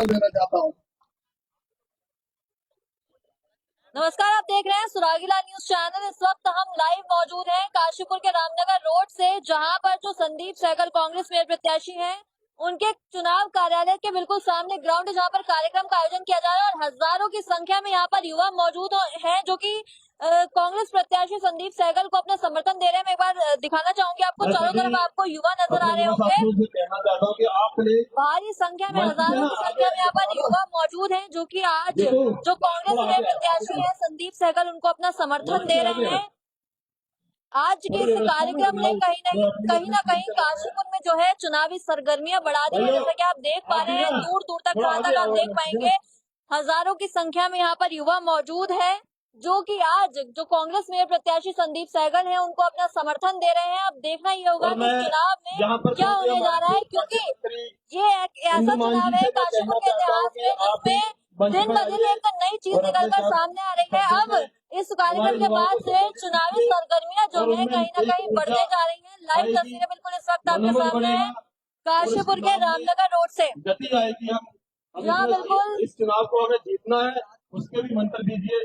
अवसर देना चाहता हूँ। नमस्कार, आप देख रहे हैं सुरागीला न्यूज चैनल। इस वक्त हम लाइव मौजूद हैं काशीपुर के रामनगर रोड से, जहां पर जो संदीप सहगल कांग्रेस मेयर प्रत्याशी हैं, उनके चुनाव कार्यालय के बिल्कुल सामने ग्राउंड है, जहां पर कार्यक्रम का आयोजन किया जा रहा है और हजारों की संख्या में यहाँ पर युवा मौजूद हैं, जो कि कांग्रेस प्रत्याशी संदीप सहगल को अपना समर्थन दे रहे हैं। मैं एक बार दिखाना चाहूंगी आपको, चारों तरफ आपको युवा नजर आ रहे होंगे। कहना चाहता हूँ कि आपने भारी संख्या में, हजारों की संख्या में यहाँ पर युवा मौजूद हैं, जो कि आज जो कांग्रेस के प्रत्याशी हैं संदीप सहगल, उनको अपना समर्थन दे रहे हैं। आज के इस कार्यक्रम ने कहीं ना कहीं काशीपुर में जो है चुनावी सरगर्मियां बढ़ा दी है। जैसा कि आप देख पा रहे हैं, दूर दूर तक जहाँ तक आप देख पाएंगे, हजारों की संख्या में यहाँ पर युवा मौजूद है, जो कि आज जो कांग्रेस मेयर प्रत्याशी संदीप सहगल हैं, उनको अपना समर्थन दे रहे हैं। अब देखना ये होगा कि इस चुनाव में क्या होने जा रहा है, क्योंकि ये एक ऐसा चुनाव है काशीपुर के इतिहास में जिसमें दिन ब दिन एक नई चीज निकलकर सामने आ रही है। अब इस कार्यक्रम के बाद से चुनावी सरगर्मियां जो है कहीं ना कहीं बढ़ने जा रही हैं। लाइव तस्वीरें बिल्कुल इस वक्त आपके सामने है काशीपुर के रामनगर रोड से। गति आएगी। हम यहाँ बिल्कुल इस चुनाव को हमें जीतना है, उसके भी मंत्र दीजिए।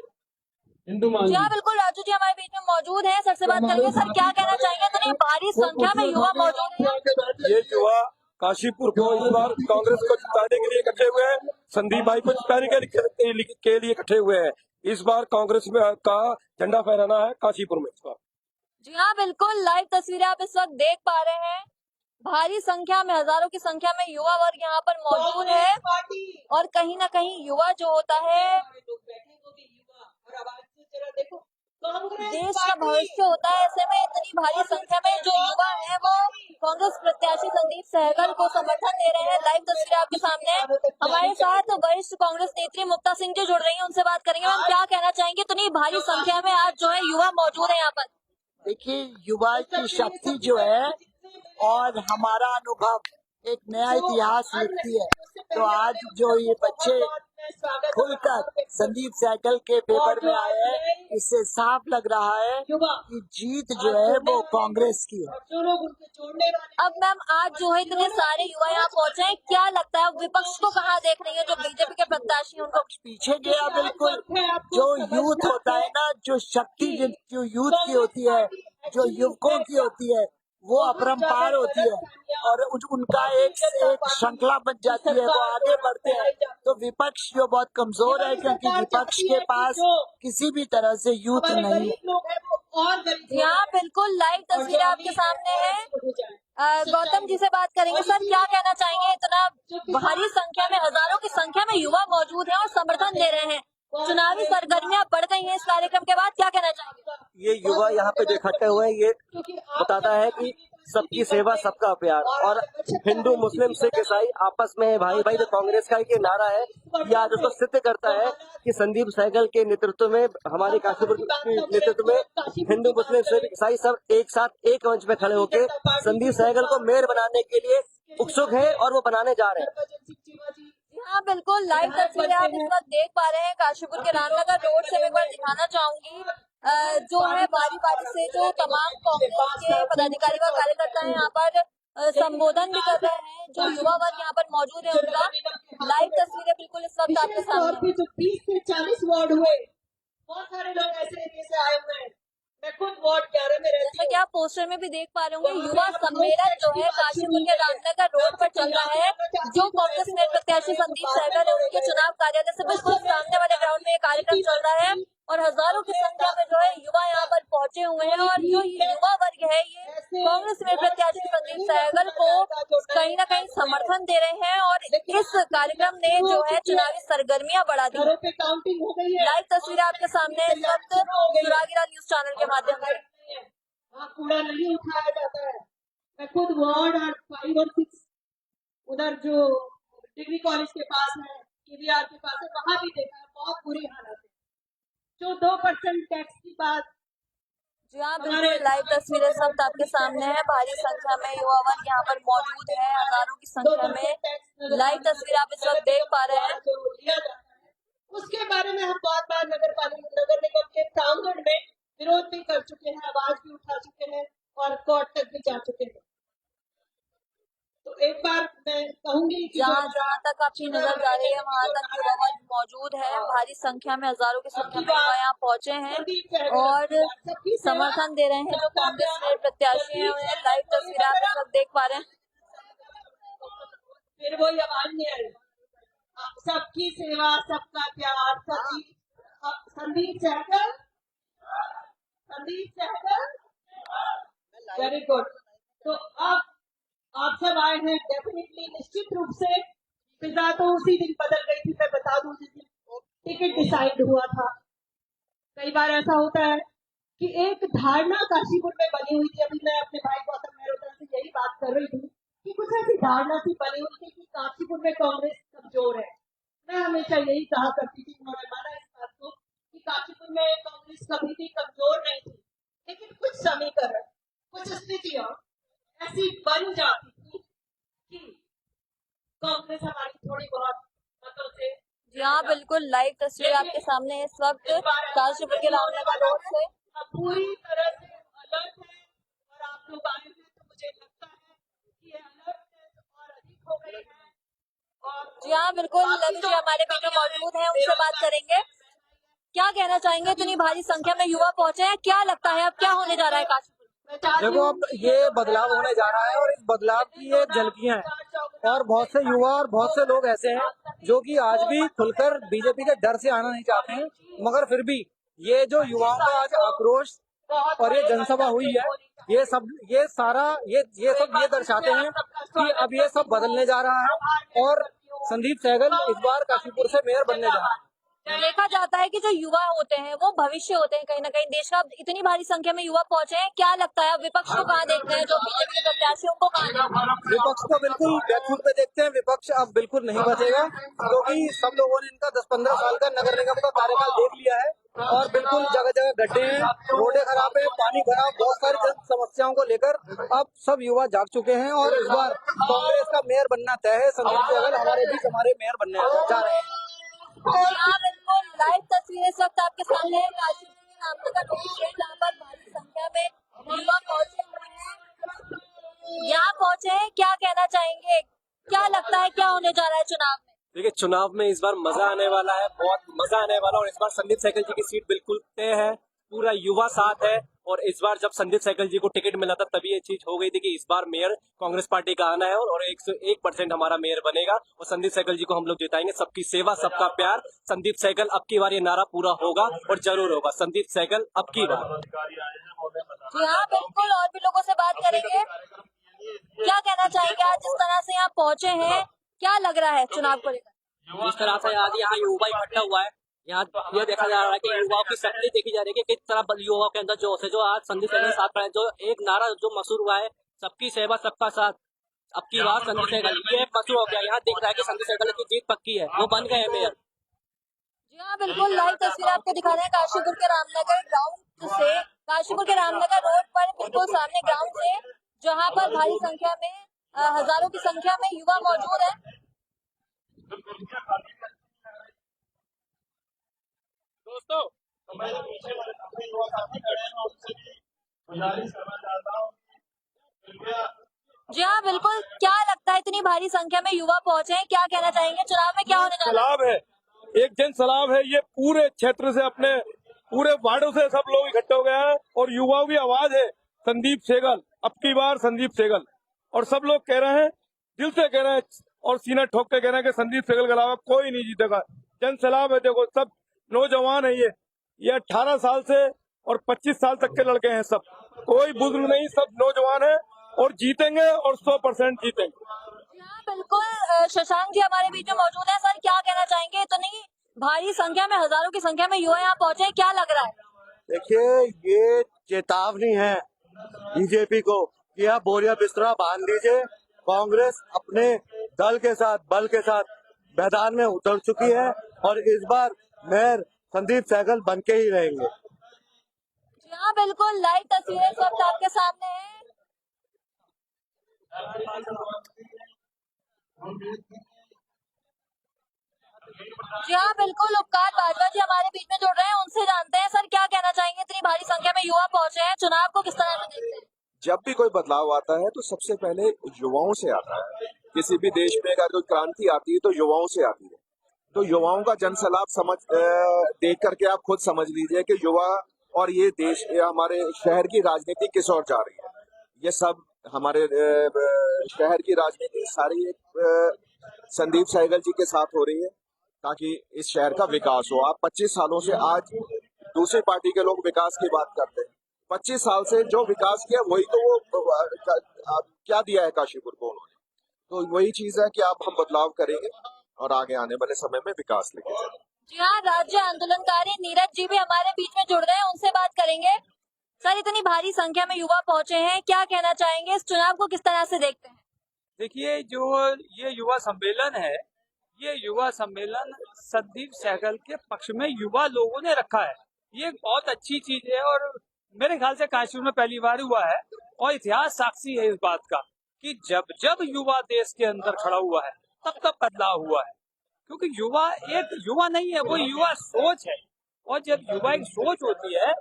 जी हाँ, बिल्कुल राजू जी हमारे बीच में मौजूद हैं। सर से बात करेंगे। सर, क्या कहना चाहेंगे? इतनी भारी संख्या में युवा मौजूद हैं। ये युवा काशीपुर को इस बार कांग्रेस को जिताने के लिए इकट्ठे हुए हैं, संदीप भाई को जिताने के लिए इकट्ठे हुए हैं। इस बार कांग्रेस में का झंडा फहराना है काशीपुर में इस बार। जी हाँ, बिल्कुल लाइव तस्वीरें आप इस वक्त देख पा रहे हैं। भारी संख्या में, हजारों की संख्या में युवा वर्ग यहाँ पर मौजूद है और कहीं ना कहीं युवा जो होता है देश का भविष्य होता है। ऐसे में इतनी भारी संख्या में जो युवा है वो कांग्रेस प्रत्याशी संदीप सहगल को समर्थन दे रहे हैं। लाइव तस्वीरें आपके सामने है। हमारे साथ वरिष्ठ कांग्रेस नेत्री मुक्ता सिंह जी जुड़ रही हैं, उनसे बात करेंगे। मैम, क्या कहना चाहेंगे? इतनी भारी संख्या में आज जो है युवा मौजूद है यहाँ पर। देखिए, युवा की शक्ति जो है और हमारा अनुभव एक नया इतिहास लिखती है। तो आज जो ये बच्चे खुलकर संदीप सहगल के फेवर में आए हैं, इससे साफ लग रहा है कि जीत जो है वो कांग्रेस की है। अब मैम, आज जो है इतने सारे युवा यहाँ पहुँचे हैं, क्या लगता है विपक्ष को कहाँ देख रही है? जो बीजेपी के प्रत्याशी उनको पीछे गया बिल्कुल। जो यूथ होता है ना, जो शक्ति जो यूथ की होती है, जो युवकों की होती है, वो अपरंपार होती है और उनका एक से एक श्रृंखला बन जाती है, वो आगे बढ़ते हैं। तो विपक्ष जो बहुत कमजोर है, क्योंकि विपक्ष के पास किसी भी तरह से यूथ नहीं है। यहाँ बिल्कुल लाइव तस्वीरें आपके सामने है। गौतम जी से बात करेंगे। सर, क्या कहना चाहेंगे? इतना भारी संख्या में, हजारों की संख्या में युवा मौजूद हैं और समर्थन दे रहे हैं। चुनावी सरगर्मियां बढ़ गई हैं इस कार्यक्रम के बाद, क्या कहना चाहेंगे? ये युवा यहाँ पे जो इकट्ठे हुए हैं, ये बताता है कि सबकी सेवा सबका प्यार, और हिंदू मुस्लिम सिख ईसाई आपस में भाई भाई। जो कांग्रेस का ये नारा है, ये आज उसको सिद्ध करता है कि संदीप सहगल के नेतृत्व में, हमारे काशीपुर के नेतृत्व में हिंदू मुस्लिम सिख ईसाई सब एक साथ एक मंच में खड़े होकर संदीप सहगल को मेयर बनाने के लिए उत्सुक है और वो बनाने जा रहे हैं। हाँ, बिल्कुल लाइव तस्वीरें आप इस वक्त देख पा रहे हैं काशीपुर के रामनगर रोड से। मैं एक बार दिखाना चाहूंगी जो है बारी बारी से जो तमाम कांग्रेस के पदाधिकारी व कार्यकर्ता है यहाँ पर संबोधन भी कर रहे हैं। जो युवा वर्ग यहाँ पर मौजूद है उनका लाइव तस्वीरें बिल्कुल इस वक्त आपके सामने। जो 30 से 40 वार्ड हुए, बहुत सारे लोग ऐसे एरिया से आए हुए हैं। मैं खुद वार्ड 11 में रहती हूँ। जैसा कि आप पोस्टर में भी देख पा रहे होंगे, युवा सम्मेलन जो है काशीपुर के रामनगर रोड पर चल रहा है। जो कांग्रेस में प्रत्याशी संदीप सहगल है, उनके चुनाव कार्यालय से बिल्कुल सामने वाले ग्राउंड में ये कार्यक्रम चल रहा है और हजारों की संख्या में जो है युवा यहाँ पर पहुंचे हुए हैं। और जो युवा वर्ग है, ये कांग्रेस में प्रत्याशी संदीप सहगल को कहीं ना कहीं समर्थन दे रहे हैं और इस कार्यक्रम ने जो है चुनावी सरगर्मियां बढ़ा दी। लाइव तस्वीरें आपके सामने इस वक्त सुरागीला न्यूज चैनल के माध्यम से। वहाँ कूड़ा नहीं उठाया जाता है। मैं खुद वार्ड 5 और 6 उधर जो डिग्री कॉलेज के पास है, केवीआर के पास है, वहाँ भी देखा है, बहुत बुरी हालत है। जो 2% टैक्स की बात। जी हाँ, बिल्कुल लाइव तस्वीरें सब आपके सामने है। भारी संख्या में युवा वर्ग यहाँ पर मौजूद है, हजारों की संख्या में। लाइव तस्वीर आप इस वक्त देख पा रहे हैं। उसके बारे में हम बहुत बार नगर निगम के प्रांगण में विरोध भी कर चुके हैं, आवाज भी उठा चुके हैं और कोर्ट तक भी जा चुके हैं। तो एक बार मैं कहूंगी कि जहाँ जहाँ तक आपकी नजर जा रही है वहाँ तक युवा वर्ग मौजूद है। भारी संख्या में, हजारों की संख्या में युवा यहाँ पहुंचे हैं और समर्थन दे रहे हैं जो कांग्रेस के प्रत्याशी हैं उन्हें। लाइव तस्वीरें आप इस वक्त देख पा रहे हैं। फिर वही आवाज नहीं आई। सबकी सेवा सबका प्यार। Sandeep Sehgal, very good. तो अब आप सब आए हैं, डेफिनेटली निश्चित रूप से फिजा तो उसी दिन बदल गई थी। मैं बता दूं जिस दिन टिकट डिसाइड हुआ था। कई बार ऐसा होता है कि एक धारणा काशीपुर में बनी हुई थी। अभी मैं अपने भाई गौतम मेहरोत्रा से यही बात कर रही थी कि कुछ ऐसी धारणा सी बनी हुई थी कि काशीपुर में कांग्रेस कमजोर है। मैं हमेशा यही कहा करती थी, उन्होंने माना इस बात को कि काशीपुर में कांग्रेस कभी भी कमजोर नहीं थी, लेकिन कुछ समीकरण, कुछ स्थितियां ऐसी बन जाती थी कि कांग्रेस हमारी थोड़ी बहुत मतों से। जी हाँ, बिल्कुल लाइव तस्वीर आपके सामने इस वक्त काशीपुर के रामनगर रोड से। अब पूरी तरह से अलर्ट है और आप लोग आए हैं तो मुझे लगता है कि ये अलर्टनेस और अधिक हो गई है। और जी हाँ, बिल्कुल लवी जी हमारे बीच में मौजूद हैं, उनसे बात करेंगे। क्या कहना चाहेंगे, इतनी भारी संख्या में युवा पहुंचे हैं, क्या लगता है अब क्या होने जा रहा है काशीपुर? देखो, अब ये बदलाव होने जा रहा है और इस बदलाव की ये झलकियां हैं और बहुत से युवा और बहुत से लोग ऐसे हैं जो कि आज भी खुलकर बीजेपी के डर से आना नहीं चाहते हैं, मगर फिर भी ये जो युवाओं का आज आक्रोश और ये जनसभा हुई है, ये सब दर्शाते हैं कि अब ये सब बदलने जा रहा है और संदीप सहगल इस बार काशीपुर से मेयर बनने जा रहा है। देखा जाता है कि जो युवा होते हैं वो भविष्य होते हैं कहीं ना कहीं देश का। इतनी भारी संख्या में युवा पहुंचे हैं, क्या लगता है अब विपक्ष को कहाँ देखते हैं, जो बीजेपी के प्रत्याशियों को कहाँ देखते हैं? विपक्ष को बिल्कुल बैकफुट पे देखते हैं। विपक्ष अब बिल्कुल नहीं बचेगा क्योंकि सब लोगों ने इनका 10-15 साल का नगर निगम का कार्यकाल देख लिया है और बिल्कुल जगह जगह गड्ढे हैं, रोडें खराब है, पानी खराब, बहुत सारी जन समस्याओं को लेकर अब सब युवा जाग चुके हैं और इस बार कांग्रेस का मेयर बनना तय है। संदीप सहगल हमारे बीच हमारे मेयर बनने जा रहे हैं। हाँ, बिल्कुल लाइव तस्वीरें इस वक्त आपके सामने है काशीपुर के रामनगर रोड से, जहाँ पर भारी संख्या में युवा पहुंचे हुए हैं। यहाँ पहुंचे हैं, क्या कहना चाहेंगे, क्या लगता है क्या होने जा रहा है चुनाव में? देखिए, चुनाव में इस बार मजा आने वाला है, बहुत मजा आने वाला है और इस बार संदीप सहगल जी की सीट बिल्कुल तय है। पूरा युवा साथ है और इस बार जब संदीप सहगल जी को टिकट मिला था तभी ये चीज हो गई थी कि इस बार मेयर कांग्रेस पार्टी का आना है और 101% हमारा मेयर बनेगा और संदीप सहगल जी को हम लोग जिताएंगे। सबकी सेवा सबका प्यार, संदीप सहगल अब की बार ये नारा पूरा होगा और जरूर होगा। संदीप सहगल अब की बार। जी हाँ, बिल्कुल और भी लोगों से बात करेंगे। क्या कहना चाहेंगे, आज जिस तरह से यहाँ पहुंचे हैं, क्या लग रहा है चुनाव को लेकर? जिस तरह से आज यहाँ युवा इकट्ठा हुआ है, यहाँ ये देखा जा रहा है कि युवाओं की शक्ति देखी जा रही है कि किस तरह युवाओं के अंदर जोश है। जो आज संदीप सहगल के साथ खड़े हैं, जो एक नारा जो मशहूर हुआ है, सबकी सेवा सबका साथ, अब की बार संदीप सहगल, ये मशहूर हो गया। यहाँ दिख रहा है कि संदीप सहगल की जीत पक्की है, वो बन गए हैं मेयर। जी हाँ, बिल्कुल लाइव तस्वीर आपको दिखा रहे हैं काशीपुर के रामनगर ग्राउंड से, काशीपुर के रामनगर रोड पर बिल्कुल सामने ग्राउंड से, जहाँ पर भारी संख्या में हजारों की संख्या में युवा मौजूद है। दोस्तों, मेरे पीछे वाले काफी लोग काफी खड़े हैं, मैं उनसे भी गुजारिश करना चाहता हूँ कृपया। जी हाँ, बिल्कुल। क्या लगता है इतनी भारी संख्या में युवा पहुंचे हैं, क्या कहना चाहेंगे, चुनाव में क्या होने जा रहा है? सलाब है, एक जन सलाब है। ये पूरे क्षेत्र से, अपने पूरे वार्डों से सब लोग इकट्ठे हो गए हैं और युवाओं की आवाज है संदीप सहगल, अब की बार संदीप सहगल। और सब लोग कह रहे हैं, दिल से कह रहे हैं और सीना ठोक के कह रहे हैं कि संदीप सहगल के अलावा कोई नहीं जीतेगा। जन सलाब है, देखो सब नौजवान है, ये 18 साल से और 25 साल तक के लड़के हैं, सब कोई बुजुर्ग नहीं, सब नौजवान है और जीतेंगे और 100% जीतेंगे। हाँ, बिल्कुल शशांक जी हमारे बीच में मौजूद है। सर, क्या कहना चाहेंगे, इतनी भारी संख्या में, हजारों की संख्या में युवा यहाँ पहुंचे, क्या लग रहा है? देखिए, ये चेतावनी है बीजेपी को कि आप बोरिया बिस्तरा बांध दीजिए। कांग्रेस अपने दल के साथ, बल के साथ मैदान में उतर चुकी है और इस बार मेयर संदीप सहगल बन के ही रहेंगे। जी हाँ, बिल्कुल लाइव तस्वीरें इस वक्त आपके सामने है। जी हाँ, बिल्कुल उपकार बाजवा जी हमारे बीच में जुड़ रहे हैं, उनसे जानते हैं। सर, क्या कहना चाहेंगे, इतनी भारी संख्या में युवा पहुंचे हैं, चुनाव को किस तरह से देखते हैं? जब भी कोई बदलाव आता है तो सबसे पहले युवाओं से आता है। किसी भी देश में अगर कोई क्रांति आती है तो युवाओं से आती है। तो युवाओं का जनसलाब देख करके आप खुद समझ लीजिए कि युवा और ये देश या हमारे शहर की राजनीति किस ओर जा रही है। ये सब हमारे शहर की राजनीति सारी एक संदीप सहगल जी के साथ हो रही है ताकि इस शहर का विकास हो। आप 25 सालों से, आज दूसरी पार्टी के लोग विकास की बात करते हैं, 25 साल से जो विकास किया वही तो वो क्या दिया है काशीपुर को उन्होंने। तो वही चीज है कि अब हम बदलाव करेंगे और आगे आने वाले समय में विकास लेके चलेंगे। जी हाँ, राज्य आंदोलनकारी नीरज जी भी हमारे बीच में जुड़ रहे हैं, उनसे बात करेंगे। सर, इतनी भारी संख्या में युवा पहुंचे हैं, क्या कहना चाहेंगे? इस चुनाव को किस तरह से देखते हैं? देखिए, जो ये युवा सम्मेलन है, ये युवा सम्मेलन संदीप सहगल के पक्ष में युवा लोगों ने रखा है। ये एक बहुत अच्छी चीज है और मेरे ख्याल से काशीपुर में पहली बार हुआ है और इतिहास साक्षी है इस बात का कि जब जब युवा देश के अंदर खड़ा हुआ है तब तब बदलाव हुआ है। क्योंकि युवा एक युवा नहीं है, वो युवा सोच है और जब युवा एक सोच होती है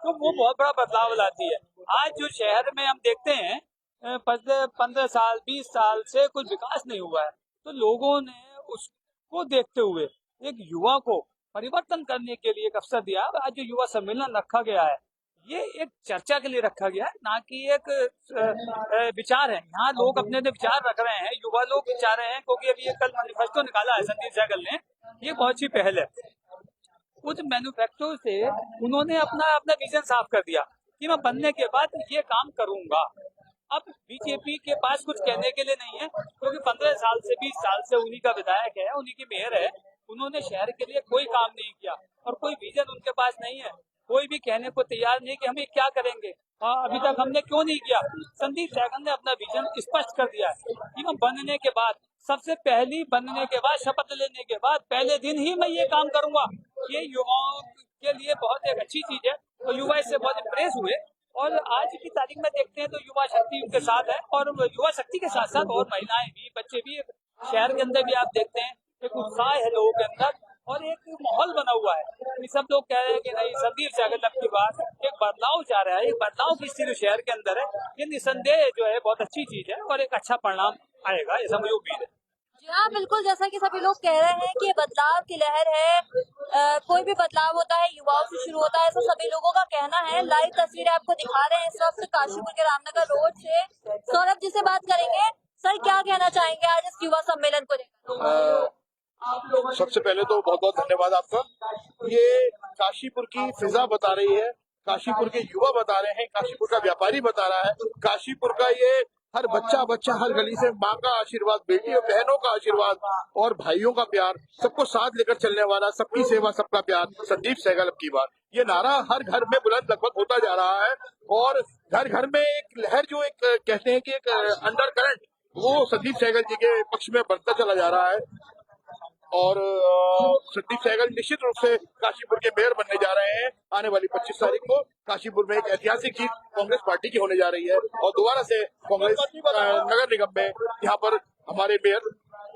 तो वो बहुत बड़ा बदलाव लाती है। आज जो शहर में हम देखते हैं 15 साल 20 साल से कुछ विकास नहीं हुआ है, तो लोगों ने उसको देखते हुए एक युवा को परिवर्तन करने के लिए एक अवसर दिया। आज जो युवा सम्मेलन रखा गया है ये एक चर्चा के लिए रखा गया है, ना कि एक विचार है। यहाँ लोग अपने विचार रख रहे हैं, युवा लोग विचार रहे हैं, क्योंकि अभी कल मैनिफेस्टो निकाला है संदीप सहगल ने, ये बहुत अच्छी पहल है। उस मैनिफेस्टो से उन्होंने अपना विजन साफ कर दिया कि मैं बनने के बाद ये काम करूंगा। अब बीजेपी के पास कुछ कहने के लिए नहीं है, क्योंकि 15 साल से 20 साल से उन्हीं का विधायक है, उन्हीं की मेयर है। उन्होंने शहर के लिए कोई काम नहीं किया और कोई विजन उनके पास नहीं है। कोई भी कहने को तैयार नहीं कि हम ये क्या करेंगे, अभी तक हमने क्यों नहीं किया। संदीप सहगल ने अपना विजन स्पष्ट कर दिया है कि मैं बनने के बाद, सबसे पहली बनने के बाद, शपथ लेने के बाद पहले दिन ही मैं ये काम करूंगा। ये युवाओं के लिए बहुत एक अच्छी चीज है और युवा इससे बहुत इम्प्रेस हुए। और आज की तारीख में देखते हैं तो युवा शक्ति उनके साथ है और युवा शक्ति के साथ साथ और महिलाएं भी, बच्चे भी, शहर के अंदर भी आप देखते हैं एक उत्साह है लोगों के अंदर और एक माहौल बना हुआ है। सब लोग कह रहे हैं कि नहीं, संदीप सहगल अब की बार एक बदलाव चाह रहा है, एक बदलाव की स्थिति शहर के अंदर है। ये निसंदेह जो है बहुत अच्छी चीज है और एक अच्छा परिणाम आएगा, ऐसा मुझे उम्मीद है। जी हाँ, बिल्कुल, जैसा कि सभी लोग कह रहे हैं कि बदलाव की लहर है। कोई भी बदलाव होता है युवाओं से शुरू होता है, ऐसा सभी लोगों का कहना है। लाइव तस्वीरें आपको दिखा रहे हैं इस वक्त काशीपुर के रामनगर रोड से। सौरभ जी से बात करेंगे। सर, क्या कहना चाहेंगे आज इस युवा सम्मेलन को लेकर? सबसे पहले तो बहुत बहुत धन्यवाद आपका। ये काशीपुर की फिजा बता रही है, काशीपुर के युवा बता रहे हैं, काशीपुर का व्यापारी बता रहा है, काशीपुर का ये हर बच्चा हर गली से माँ का आशीर्वाद, बेटियों बहनों का आशीर्वाद और भाइयों का प्यार, सबको साथ लेकर चलने वाला, सबकी सेवा सबका प्यार, संदीप सहगल अब की बार, ये नारा हर घर में बुलंद लगभग होता जा रहा है। और घर घर में एक लहर, जो एक कहते हैं कि एक अंडर करंट, वो संदीप सहगल जी के पक्ष में बढ़ता चला जा रहा है। और संदीप सहगल निश्चित रूप से काशीपुर के मेयर बनने जा रहे हैं। आने वाली 25 तारीख को काशीपुर में एक ऐतिहासिक जीत कांग्रेस पार्टी की होने जा रही है और दोबारा से कांग्रेस नगर निगम में यहाँ पर हमारे मेयर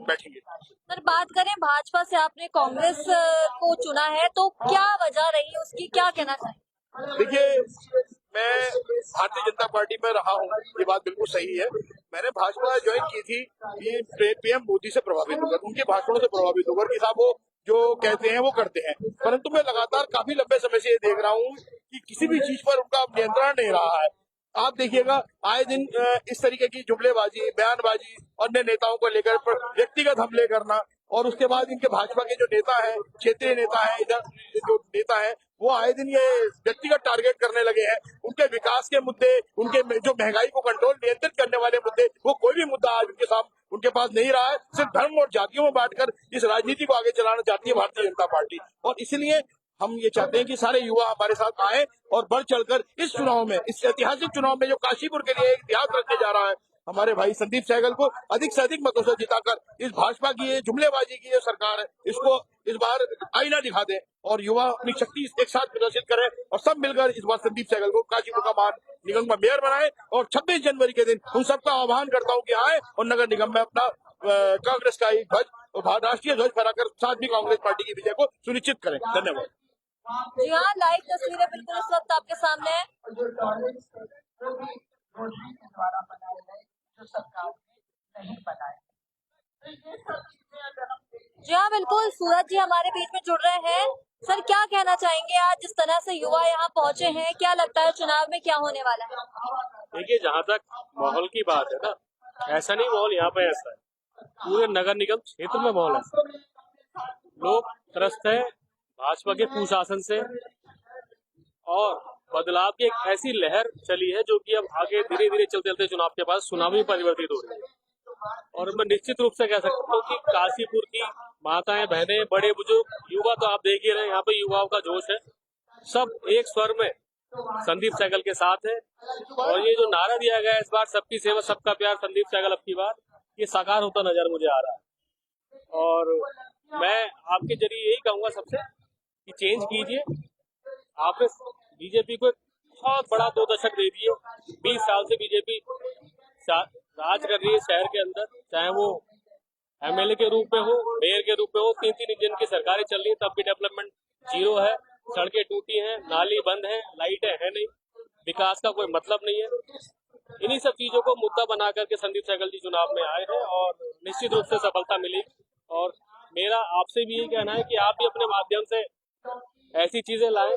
बैठेंगे। सर, बात करें भाजपा से, आपने कांग्रेस को चुना है, तो क्या वजह रही उसकी, क्या कहना चाहिए? देखिए, मैं भारतीय जनता पार्टी में रहा हूँ, ये बात बिल्कुल सही है। मैंने भाजपा ज्वाइन की थी ये पीएम मोदी से प्रभावित होकर, उनके भाषणों से प्रभावित होकर कि साहब वो जो कहते हैं वो करते हैं। परंतु मैं लगातार काफी लंबे समय से ये देख रहा हूँ कि किसी भी चीज पर उनका नियंत्रण नहीं रहा है। आप देखिएगा आए दिन इस तरीके की जुमलेबाजी, बयानबाजी, अन्य नेताओं को लेकर व्यक्तिगत हमले करना, और उसके बाद इनके भाजपा के जो नेता हैं, क्षेत्रीय नेता हैं, इधर जो नेता हैं, वो आए दिन ये व्यक्तिगत टारगेट करने लगे हैं। उनके विकास के मुद्दे, उनके जो महंगाई को कंट्रोल नियंत्रित करने वाले मुद्दे, वो कोई भी मुद्दा आज उनके सामने उनके पास नहीं रहा है। सिर्फ धर्म और जातियों में बांटकर इस राजनीति को आगे चलाना चाहती है भारतीय जनता पार्टी। और इसलिए हम ये चाहते हैं कि सारे युवा हमारे साथ आए और बढ़ चढ़कर इस चुनाव में, इस ऐतिहासिक चुनाव में जो काशीपुर के लिए एक इतिहास रखने जा रहा है, हमारे भाई संदीप सहगल को अधिक से अधिक मतों से जिताकर इस भाजपा की ये जुमलेबाजी की जो सरकार है, इसको इस बार आईना दिखा दे और युवा अपनी शक्ति एक साथ प्रदर्शित करे और सब मिलकर इस बार संदीप सहगल को काशीपुर का मान निगम का मेयर बनाए। और 26 जनवरी के दिन उन सबका आह्वान करता हूँ कि आए और नगर निगम में अपना कांग्रेस का एक ध्वज और राष्ट्रीय ध्वज फहराकर साथ भी कांग्रेस पार्टी की विजय को सुनिश्चित करें। धन्यवाद। जी हाँ, लाइव तस्वीरें बिल्कुल इस वक्त आपके सामने है। मोदी के द्वारा बनाए गए जो सरकार ने नहीं बनाए। तो ये सब चीजें अगर हम देखें, जी हाँ, बिल्कुल सूरज जी हमारे बीच में जुड़ रहे हैं। सर, क्या कहना चाहेंगे आज जिस तरह से युवा यहाँ पहुंचे हैं, क्या लगता है चुनाव में क्या होने वाला है? देखिए, जहाँ तक माहौल की बात है ना, ऐसा नहीं माहौल यहाँ पे ऐसा है, पूरे नगर निगम क्षेत्र में माहौल ऐसा है। लोग त्रस्त है भाजपा के कुशासन से और बदलाव की एक ऐसी लहर चली है जो कि अब आगे धीरे धीरे चलते चलते चुनाव के बाद चुनाव में परिवर्तित हो रही है। और मैं निश्चित रूप से कह सकता हूँ कि काशीपुर की माताएं, बहनें, बड़े बुजुर्ग, युवा तो आप देख ही रहे हैं, यहाँ पे युवाओं का जोश है, सब एक स्वर में संदीप सहगल के साथ है। और ये जो नारा दिया गया है इस बार, सबकी सेवा सबका प्यार, संदीप सहगल अब की बार, ये साकार होता नजर मुझे आ रहा है। और मैं आपके जरिए यही कहूंगा सबसे कि चेंज कीजिए। आपने बीजेपी को एक बहुत बड़ा 2 दशक दे दिए, 20 साल से बीजेपी राज कर रही है शहर के अंदर, चाहे वो एमएलए के रूप में हो, मेयर के रूप में हो, 3-3 इंजन की सरकारें चल रही है, तब भी डेवलपमेंट जीरो है, सड़कें टूटी हैं, नाली बंद है, लाइटें है नहीं, विकास का कोई मतलब नहीं है। इन्हीं सब चीजों को मुद्दा बना करके संदीप सहगल जी चुनाव में आए हैं और निश्चित रूप से सफलता मिली। और मेरा आपसे भी यही कहना है कि आप भी अपने माध्यम से ऐसी चीजें लाएं,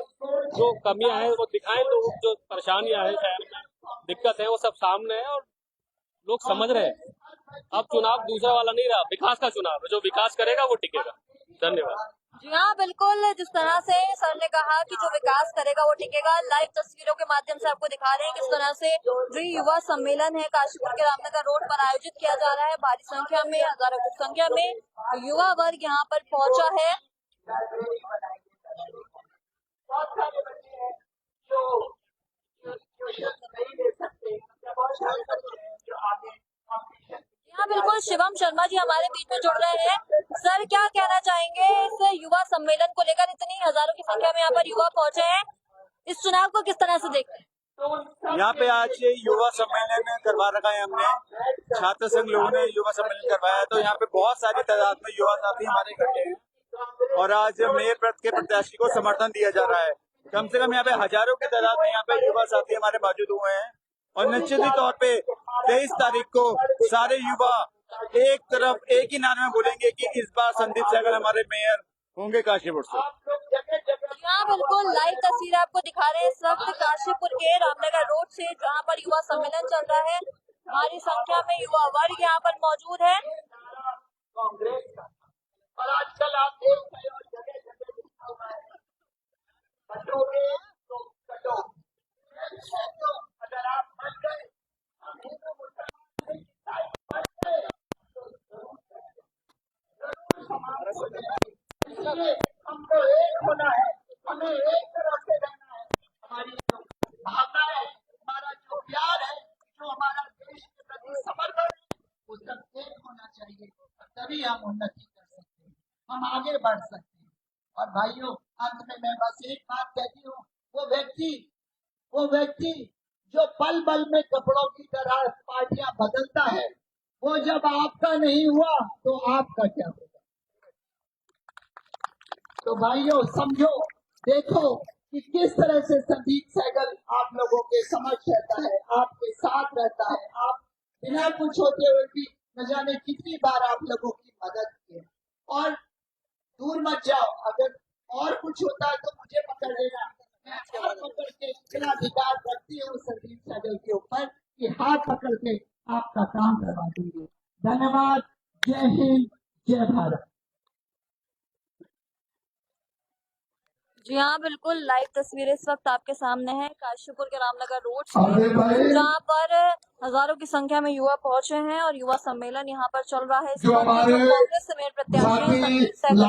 जो कमियां हैं वो दिखाएं, लोग जो परेशानियां हैं शहर में, दिक्कत है, वो सब सामने है और लोग समझ रहे हैं। अब चुनाव दूसरा वाला नहीं रहा, विकास का चुनाव है, जो विकास करेगा वो टिकेगा। धन्यवाद। जी हाँ, बिल्कुल जिस तरह से सर ने कहा कि जो विकास करेगा वो टिकेगा, लाइव तस्वीरों के माध्यम से आपको दिखा रहे हैं किस तरह से जो युवा सम्मेलन है काशीपुर के रामनगर रोड पर आयोजित किया जा रहा है। भारी संख्या में, हजारों की संख्या में युवा वर्ग यहाँ पर पहुंचा है। हाँ, बिल्कुल शिवम शर्मा जी हमारे बीच में जुड़ रहे हैं। सर, क्या कहना चाहेंगे इस युवा सम्मेलन को लेकर? इतनी हजारों की संख्या में यहाँ पर युवा पहुंचे हैं, इस चुनाव को किस तरह से देखते हैं? यहाँ पे आज ये युवा सम्मेलन करवा रखा है हमने, छात्र संघ लोगों ने युवा सम्मेलन करवाया है, तो यहाँ पे बहुत सारी तादाद में युवा साथी हमारे इकट्ठे हैं और आज मेयर पद के प्रत्याशी को समर्थन दिया जा रहा है। कम से कम यहाँ पे हजारों की तादाद में यहाँ पे युवा साथी हमारे मौजूद हुए हैं और निश्चित ही तौर पे 23 तारीख को सारे युवा एक तरफ एक ही नारे में बोलेंगे कि इस बार संदीप सहगल हमारे मेयर होंगे काशीपुर से। हाँ, बिल्कुल लाइव तस्वीर आपको दिखा रहे हैं इस वक्त काशीपुर के रामनगर रोड से, जहाँ पर युवा सम्मेलन चल रहा है। भारी संख्या में युवा वर्ग यहाँ पर मौजूद है। और आजकल आप देख रहे हो जगह जगह बटोगे तो कटो, अगर आप बन गए हमको एक होना है, हमें एक तरफ से रहना है। हमारी जो भावना है, हमारा जो प्यार है, जो हमारा देश के प्रति समर्पण है, वो सब एक होना चाहिए, तभी हम उन्नति कर सकते हैं, हम आगे बढ़ सकते हैं। और भाइयों, अंत में मैं बस एक बात कहती हूँ, वो व्यक्ति जो पल पल में कपड़ों की तरह पार्टियां बदलता है, वो जब आपका नहीं हुआ तो आपका क्या होगा? तो भाइयों समझो, देखो कि किस तरह से संदीप सहगल आप लोगों के समक्ष रहता है, आपके साथ रहता है। आप बिना कुछ होते हुए भी न जाने कितनी बार आप लोगों की मदद की है। और दूर मत जाओ, अगर और कुछ होता है तो मुझे पकड़ लेना, मैं हाथ पकड़ के इतना अधिकार रखती हूँ संदीप सहगल के ऊपर कि हाथ पकड़ के आपका काम करवा देंगे। धन्यवाद। जय हिंद, जय भारत। जी हाँ, बिल्कुल लाइव तस्वीरें इस वक्त आपके सामने है काशीपुर के रामनगर रोड से, जहाँ पर हजारों की संख्या में युवा पहुंचे हैं और युवा सम्मेलन यहाँ पर चल रहा है। कांग्रेस से मेयर प्रत्याशी संदीप सहगल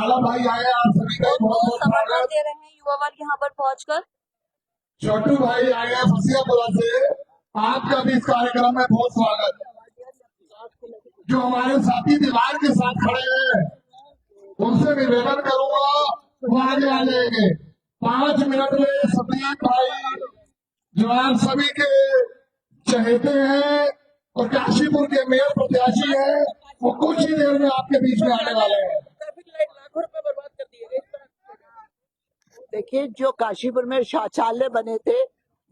उनको समर्थन दे रहे हैं युवा वर्ग यहाँ पर पहुंचकर। छोटू भाई आए हैं फसियापुरा से, आपका भी इस कार्यक्रम में बहुत स्वागत। जो हमारे साथी दीवार के साथ खड़े हैं उनसे निवेदन करूंगा वो आगे आ जाएंगे। 5 मिनट में संदीप भाई जो आप सभी के चहेते हैं और काशीपुर के मेयर प्रत्याशी हैं, वो कुछ ही देर में आपके बीच में आने वाले हैं। देखिए, जो काशीपुर में शौचालय बने थे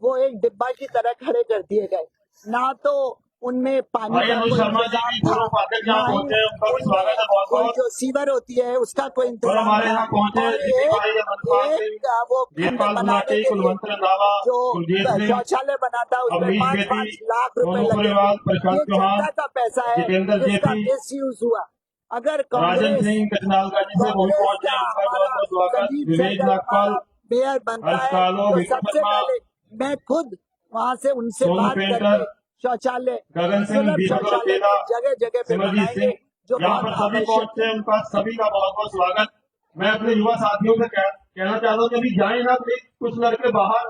वो एक डिब्बा की तरह खड़े कर दिए गए। ना तो उनमें पानी भाई का अनुज कोई शर्मा जी इंतजाम भी था, पूर्व उपाध्यक्ष ना यहाँ ही पहुंचे, उनका भी उनमें स्वागत है बहुत कोई बहुत। जो सीवर होती है उसका कोई और इंतजाम हमारे था। यहाँ पहुंचे और दीदी भाई अमरपाल सिंह, वो खंड वीरपाल बनाने गुलाटी, के लिए कुलवंत रंधावा, जो गुरजीत सिंह, शौचालय बना था उसमें अवनीश 5-5 बेदी, लाख रुपए सोनू लगे पुरेवाल, थे। प्रशांत ये चौहान, जनता का पैसा है जितेंद्र जिसका जेपी, मिस यूज हुआ। अगर राजन कांग्रेस सिंह कचनालगाजी से वो भी कांग्रेस पहुंचे, का उनका बहुत हमारा बहुत स्वागत। संदीप विवेक सहगल नागपाल, हमारा मेयर बनता हर्ष है कालो, तो विक्रम सबसे शर्मा, पहले मैं खुद वहां से उनसे सोनू बात पेंटर, करके शौचालय गगन सिंह, सुलभ दीपक शौचालय रौतेला, जगह जगह पे सिमरजीत बनाएंगे सिंह, जो यहाँ बहुत पर सभी आवश्यक पहुंचे, है। उनका सभी का बहुत बहुत स्वागत। मैं अपने युवा साथियों से कहना चाहता हूँ कि अभी जाए ना, प्लीज, कुछ लड़के बाहर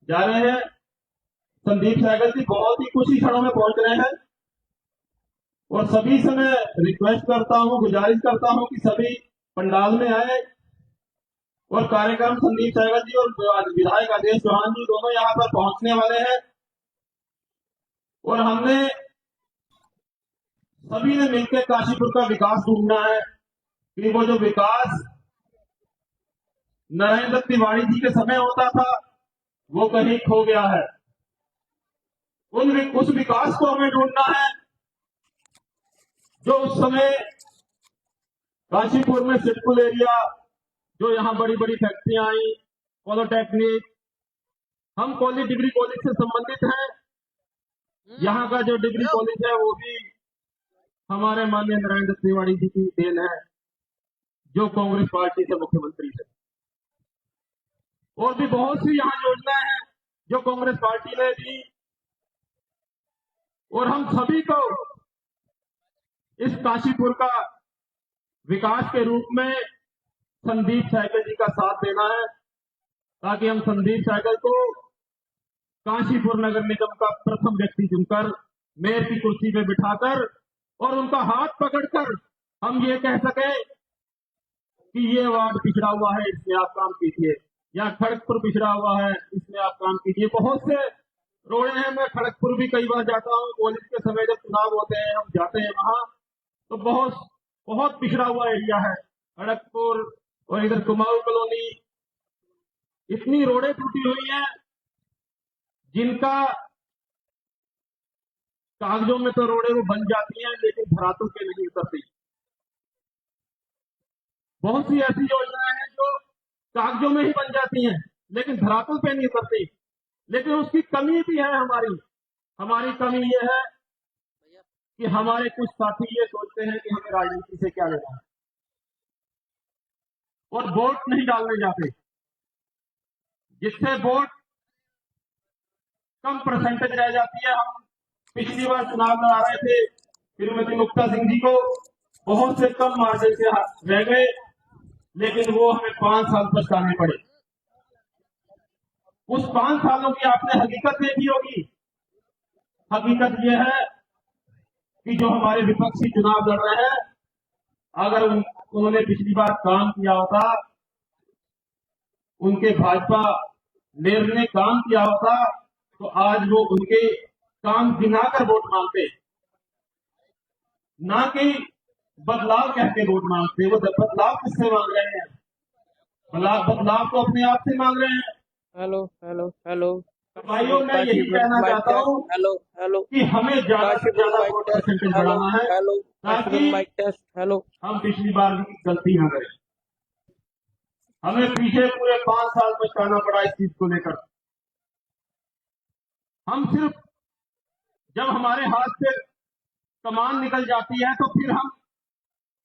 जा रहे हैं। संदीप सहगल जी बहुत ही कुछ ही क्षणों में पहुंच रहे हैं और सभी से मैं रिक्वेस्ट करता हूँ, गुजारिश करता हूँ कि सभी पंडाल में आए और कार्यक्रम संदीप सहगल जी और विधायक आदेश चौहान जी दोनों यहाँ पर पहुंचने वाले हैं और हमने सभी ने मिलकर काशीपुर का विकास ढूंढना है कि वो जो विकास नरेंद्र तिवारी जी के समय होता था वो कहीं खो गया है। उस विकास को हमें ढूंढना है जो उस समय काशीपुर में सिटकुल एरिया, जो यहाँ बड़ी बड़ी फैक्ट्रियां आई, पॉलिटेक्निक, हम कॉलेज डिग्री कॉलेज से संबंधित हैं। यहाँ का जो डिग्री कॉलेज है वो भी हमारे माननीय नरेंद्र तिवारी जी की देन है, जो कांग्रेस पार्टी से मुख्यमंत्री थे। और भी बहुत सी यहाँ योजनाएं हैं जो कांग्रेस पार्टी ने दी और हम सभी को इस काशीपुर का विकास के रूप में संदीप सहगल जी का साथ देना है ताकि हम संदीप सहगल को काशीपुर नगर निगम का प्रथम व्यक्ति चुनकर मेयर की कुर्सी पे बिठाकर और उनका हाथ पकड़कर हम ये कह सके कि ये वार्ड पिछड़ा हुआ है, इसमें आप काम कीजिए, या खड़गपुर पिछड़ा हुआ है, इसमें आप काम कीजिए। बहुत से रोड़े हैं, मैं खड़गपुर भी कई बार जाता हूँ, कॉलेज के समय जब चुनाव होते हैं हम जाते हैं वहां, तो बहुत पिछड़ा हुआ एरिया है खड़गपुर और इधर कुमाऊं कॉलोनी। इतनी रोडें टूटी हुई हैं जिनका कागजों में तो रोडें वो बन जाती हैं लेकिन धरातल पे नहीं उतरती। बहुत सी ऐसी योजनाएं हैं जो कागजों में ही बन जाती हैं लेकिन धरातल पे नहीं उतरती। लेकिन उसकी कमी भी है हमारी कमी ये है कि हमारे कुछ साथी ये सोचते हैं कि हमें राजनीति से क्या लेना है और वोट नहीं डालने जाते, जिससे वोट कम परसेंटेज रह जाती है। हम पिछली बार चुनाव लड़ा रहे थे, श्रीमती मुक्ता सिंह जी को बहुत से कम मार्जिन से रह गए, लेकिन वो हमें 5 साल पछताने पड़े। उस 5 सालों की आपने हकीकत देखी होगी। हकीकत ये है कि जो हमारे विपक्षी चुनाव लड़ रहे हैं, अगर उन्होंने पिछली बार काम किया होता, उनके भाजपा मेयर ने काम किया होता, तो आज वो उनके काम गिनाकर वोट मांगते, ना कि बदलाव कह के वोट मांगते। वो बदलाव किससे मांग रहे हैं? बदलाव तो अपने आप से मांग रहे हैं। हेलो भाइयों, मैं यही कहना चाहता हूँ कि हमें ज्यादा से ज्यादा वोट परसेंटेज बढ़ाना है ताकि हम पिछली बार की गलती न करें। हमें पीछे पूरे 5 साल पछताना पड़ा इस चीज को लेकर। हम सिर्फ जब हमारे हाथ से कमान निकल जाती है तो फिर हम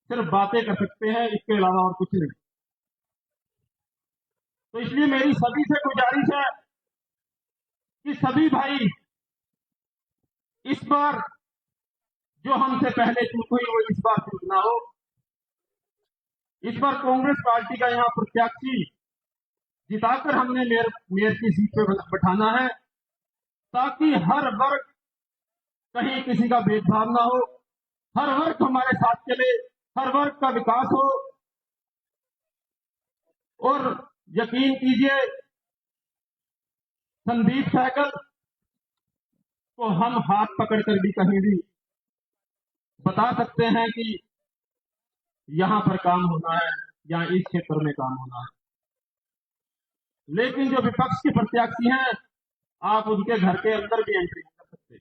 सिर्फ बातें कर सकते हैं, इसके अलावा और कुछ नहीं। तो इसलिए मेरी सभी से गुजारिश है कि सभी भाई इस बार जो हमसे पहले चूक हुई वो इस बार चूक ना हो। इस बार कांग्रेस पार्टी का यहाँ प्रत्याशी जिताकर हमने मेयर की सीट पे बैठाना है ताकि हर वर्ग, कहीं किसी का भेदभाव ना हो, हर वर्ग हमारे साथ चले, हर वर्ग का विकास हो। और यकीन कीजिए, संदीप सहगल को हम हाथ पकड़कर भी कहीं भी बता सकते हैं कि यहां पर काम होना है या इस क्षेत्र में काम होना है। लेकिन जो विपक्ष के प्रत्याशी हैं, आप उनके घर के अंदर भी एंट्री नहीं कर सकते।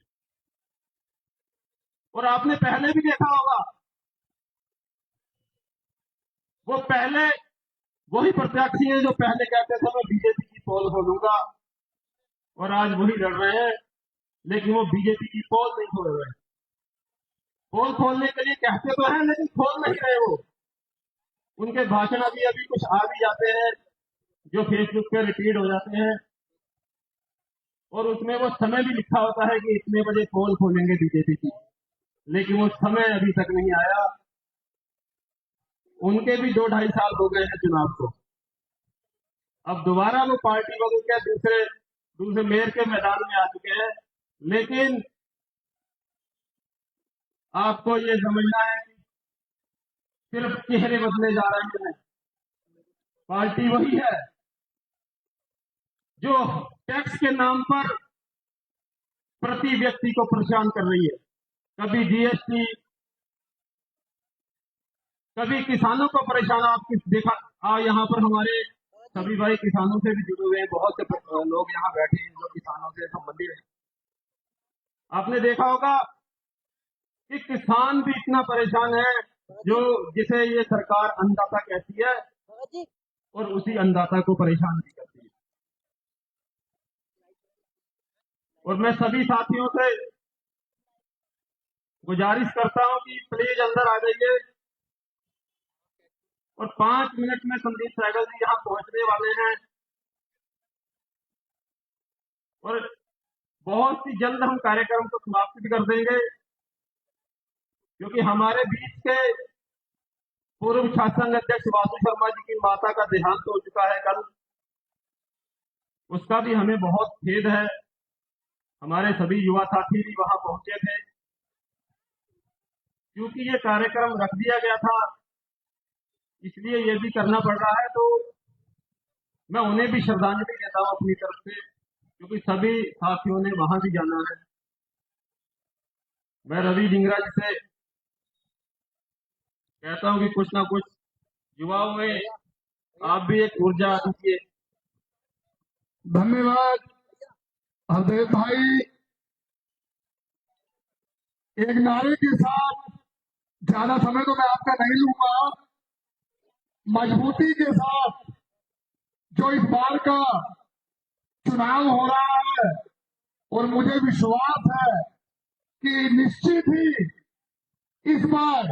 और आपने पहले भी देखा होगा, वो पहले वही प्रत्याशी हैं जो पहले कहते थे मैं बीजेपी की पोल खोलूंगा, और आज वही लड़ रहे हैं, लेकिन वो बीजेपी की पोल नहीं खोल रहे। पोल खोलने के लिए कहते तो हैं लेकिन खोल नहीं रहे। वो उनके भाषण अभी कुछ आ भी जाते हैं जो फेसबुक पे रिपीट हो जाते हैं, और उसमें वो समय भी लिखा होता है कि इतने बजे पोल खोलेंगे बीजेपी की, लेकिन वो समय अभी तक नहीं आया। उनके भी 2-2.5 साल हो गए हैं चुनाव को। अब दोबारा वो पार्टी बदल के दूसरे मेयर के मैदान में आ चुके हैं, लेकिन आपको ये समझना है कि सिर्फ चेहरे बदले जा रहे हैं। पार्टी वही है जो टैक्स के नाम पर प्रति व्यक्ति को परेशान कर रही है। कभी जीएसटी, कभी किसानों को परेशान। आप देखा यहाँ पर हमारे सभी भाई किसानों से भी जुड़े हुए हैं, बहुत से लोग यहाँ बैठे हैं जो किसानों से संबंधित हैं। आपने देखा होगा कि किसान भी इतना परेशान है जिसे ये सरकार अन्नदाता कहती है, और उसी अन्नदाता को परेशान भी करती है। और मैं सभी साथियों से गुजारिश करता हूं कि प्लीज अंदर आ जाइए, और 5 मिनट में संदीप सहगल जी यहाँ पहुंचने वाले हैं, और बहुत ही जल्द हम कार्यक्रम को समाप्त भी कर देंगे, क्योंकि हमारे बीच के पूर्व शासन अध्यक्ष वासु शर्मा जी की माता का देहांत हो चुका है कल। उसका भी हमें बहुत खेद है। हमारे सभी युवा साथी भी वहां पहुंचे थे, क्योंकि ये कार्यक्रम रख दिया गया था, इसलिए ये भी करना पड़ रहा है। तो मैं उन्हें भी श्रद्धांजलि देता हूं अपनी तरफ से, क्योंकि सभी साथियों ने वहां भी जाना है। मैं रवि ढिंगरा जी से कहता हूं कि कुछ ना कुछ युवाओं में आप भी एक ऊर्जा दीजिए। धन्यवाद हरदेव भाई। एक नारे के साथ ज्यादा समय तो मैं आपका नहीं लूंगा। मजबूती के साथ जो इस बार का चुनाव हो रहा है, और मुझे विश्वास है कि निश्चित ही इस बार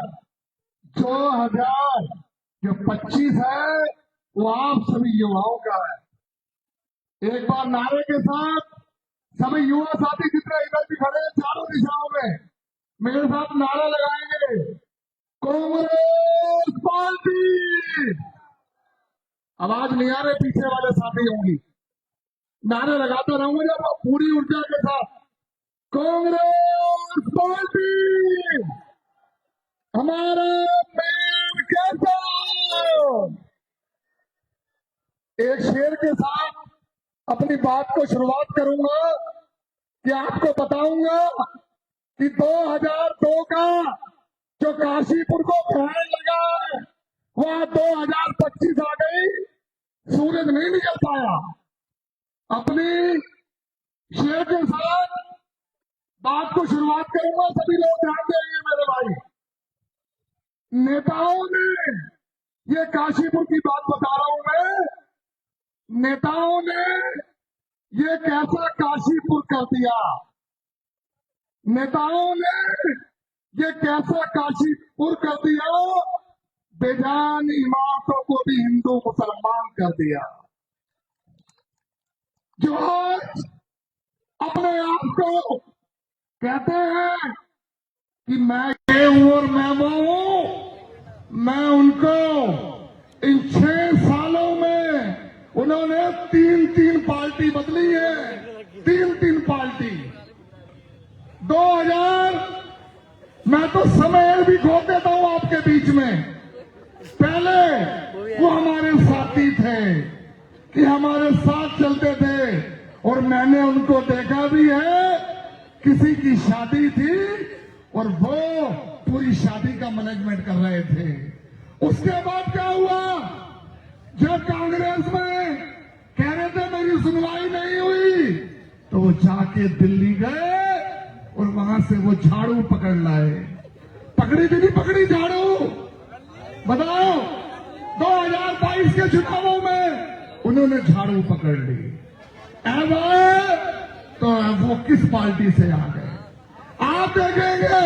2025 है वो आप सभी युवाओं का है। एक बार नारे के साथ सभी युवा साथी जितने इधर भी खड़े हैं चारों दिशाओं में मेरे साथ नारा लगाएंगे, कांग्रेस पार्टी। आवाज नहीं आ रही, पीछे वाले साथी होंगी। नारे लगाता रहूंगा जब पूरी ऊर्जा के साथ, कांग्रेस पार्टी हमारा मेयर कैसा। एक शेर के साथ अपनी बात को शुरुआत करूंगा कि आपको बताऊंगा कि 2002 का जो काशीपुर को ग्रहण लगा है, वह 2025 आ गई, सूरज नहीं निकल पाया। अपनी शेर के साथ बात को शुरुआत करूंगा, सभी लोग ध्यान देंगे मेरे भाई। नेताओं ने, ये काशीपुर की बात बता रहा हूं मैं, नेताओं ने ये कैसा काशीपुर कर दिया। नेताओं ने ये कैसा काशीपुर कर दिया, बेजान इमारतों को भी हिंदू मुसलमान कर दिया। जो आज अपने आप को कहते हैं कि मैं ये हूं और मैं वो हूं, मैं उनको इन 6 सालों में उन्होंने 3 पार्टी बदली है, 3 पार्टी। 2000 मैं तो समय भी खो देता हूं आपके बीच में। पहले वो हमारे साथी थे कि हमारे साथ चलते थे, और मैंने उनको देखा भी है। किसी की शादी थी और वो पूरी शादी का मैनेजमेंट कर रहे थे। उसके बाद क्या हुआ, जब कांग्रेस में कह रहे थे मेरी सुनवाई नहीं हुई, तो वो जाके दिल्ली गए और वहां से वो झाड़ू पकड़ लाए। पकड़ी भी नहीं पकड़ी झाड़ू? बताओ, 2022 के चुनावों में उन्होंने झाड़ू पकड़ ली। अब तो वो किस पार्टी से आ गए? आप देखेंगे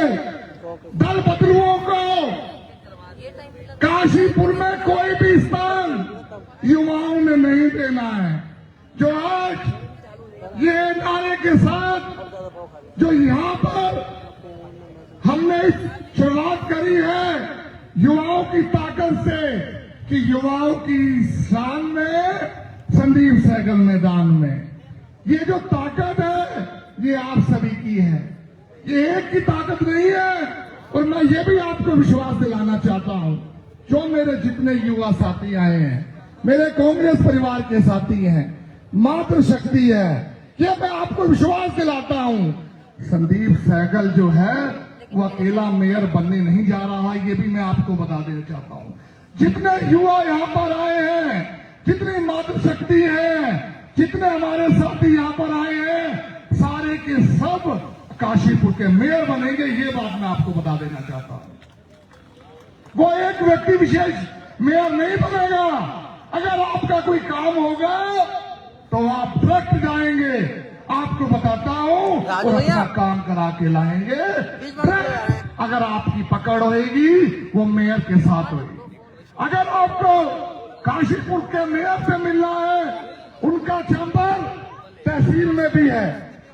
दल बदलुओं को काशीपुर में कोई भी स्थान युवाओं ने नहीं देना है। जो आज ये नारे के साथ जो यहाँ पर हमने शुरुआत करी है युवाओं की ताकत से, कि युवाओं की शान में संदीप सहगल मैदान में, ये जो ताकत है ये आप सभी की है, ये एक की ताकत नहीं है। और मैं ये भी आपको विश्वास दिलाना चाहता हूं, जो मेरे जितने युवा साथी आए हैं, मेरे कांग्रेस परिवार के साथी हैं, मातृ शक्ति है, ये मैं आपको विश्वास दिलाता हूं, संदीप सहगल जो है वो अकेला मेयर बनने नहीं जा रहा, ये भी मैं आपको बता देना चाहता हूं। जितने युवा यहाँ पर आए हैं, जितनी मातृ शक्ति है, जितने हमारे साथी यहाँ पर आए हैं, सारे के सब काशीपुर के मेयर बनेंगे, ये बात मैं आपको बता देना चाहता हूं। वो एक व्यक्ति विशेष मेयर नहीं बनेगा। अगर आपका कोई काम होगा तो आप ट्रक जाएंगे, आपको बताता हूं, और अपना काम करा के लाएंगे। अगर आपकी पकड़ होगी वो मेयर के साथ होगी। अगर आपको काशीपुर के मेयर से मिलना है, उनका चैम्बर तहसील में भी है,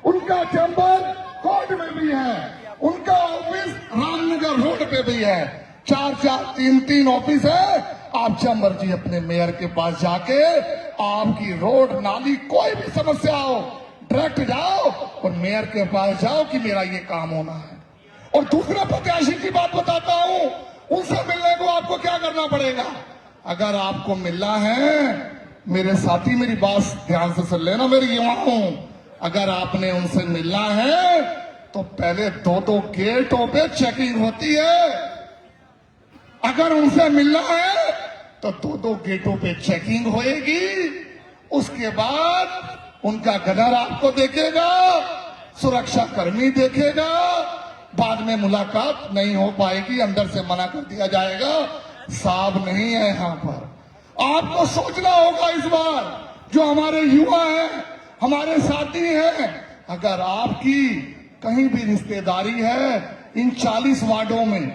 उनका चैम्बर कोर्ट में भी है, उनका ऑफिस रामनगर रोड पे भी है, 4-4, 3-3 ऑफिस है। आप जब मर्जी अपने मेयर के पास जाके आपकी रोड नाली कोई भी समस्या हो, डायरेक्ट जाओ और मेयर के पास जाओ कि मेरा ये काम होना है। और दूसरे प्रत्याशी की बात बताता हूं, उनसे मिलने को आपको क्या करना पड़ेगा? अगर आपको मिलना है, मेरे साथी मेरी बात ध्यान से सुन लेना, मेरे युवाओं, अगर आपने उनसे मिलना है तो पहले 2-2 गेटों पे चेकिंग होती है। अगर उनसे मिलना है तो 2-2 गेटों पे चेकिंग होएगी। उसके बाद उनका गनर आपको देखेगा, सुरक्षा कर्मी देखेगा, बाद में मुलाकात नहीं हो पाएगी, अंदर से मना कर दिया जाएगा, साहब नहीं है यहाँ पर। आपको सोचना होगा इस बार, जो हमारे युवा हैं, हमारे साथी हैं, अगर आपकी कहीं भी रिश्तेदारी है इन 40 वार्डों में,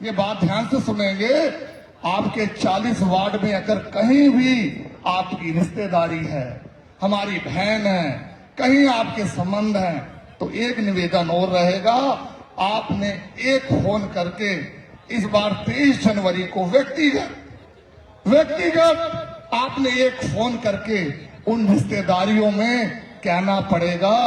ये बात ध्यान से सुनेंगे, आपके 40 वार्ड में अगर कहीं भी आपकी रिश्तेदारी है, हमारी बहन है, कहीं आपके संबंध हैं, तो एक निवेदन और रहेगा, आपने एक फोन करके इस बार 23 जनवरी को व्यक्तिगत आपने एक फोन करके उन रिश्तेदारियों में कहना पड़ेगा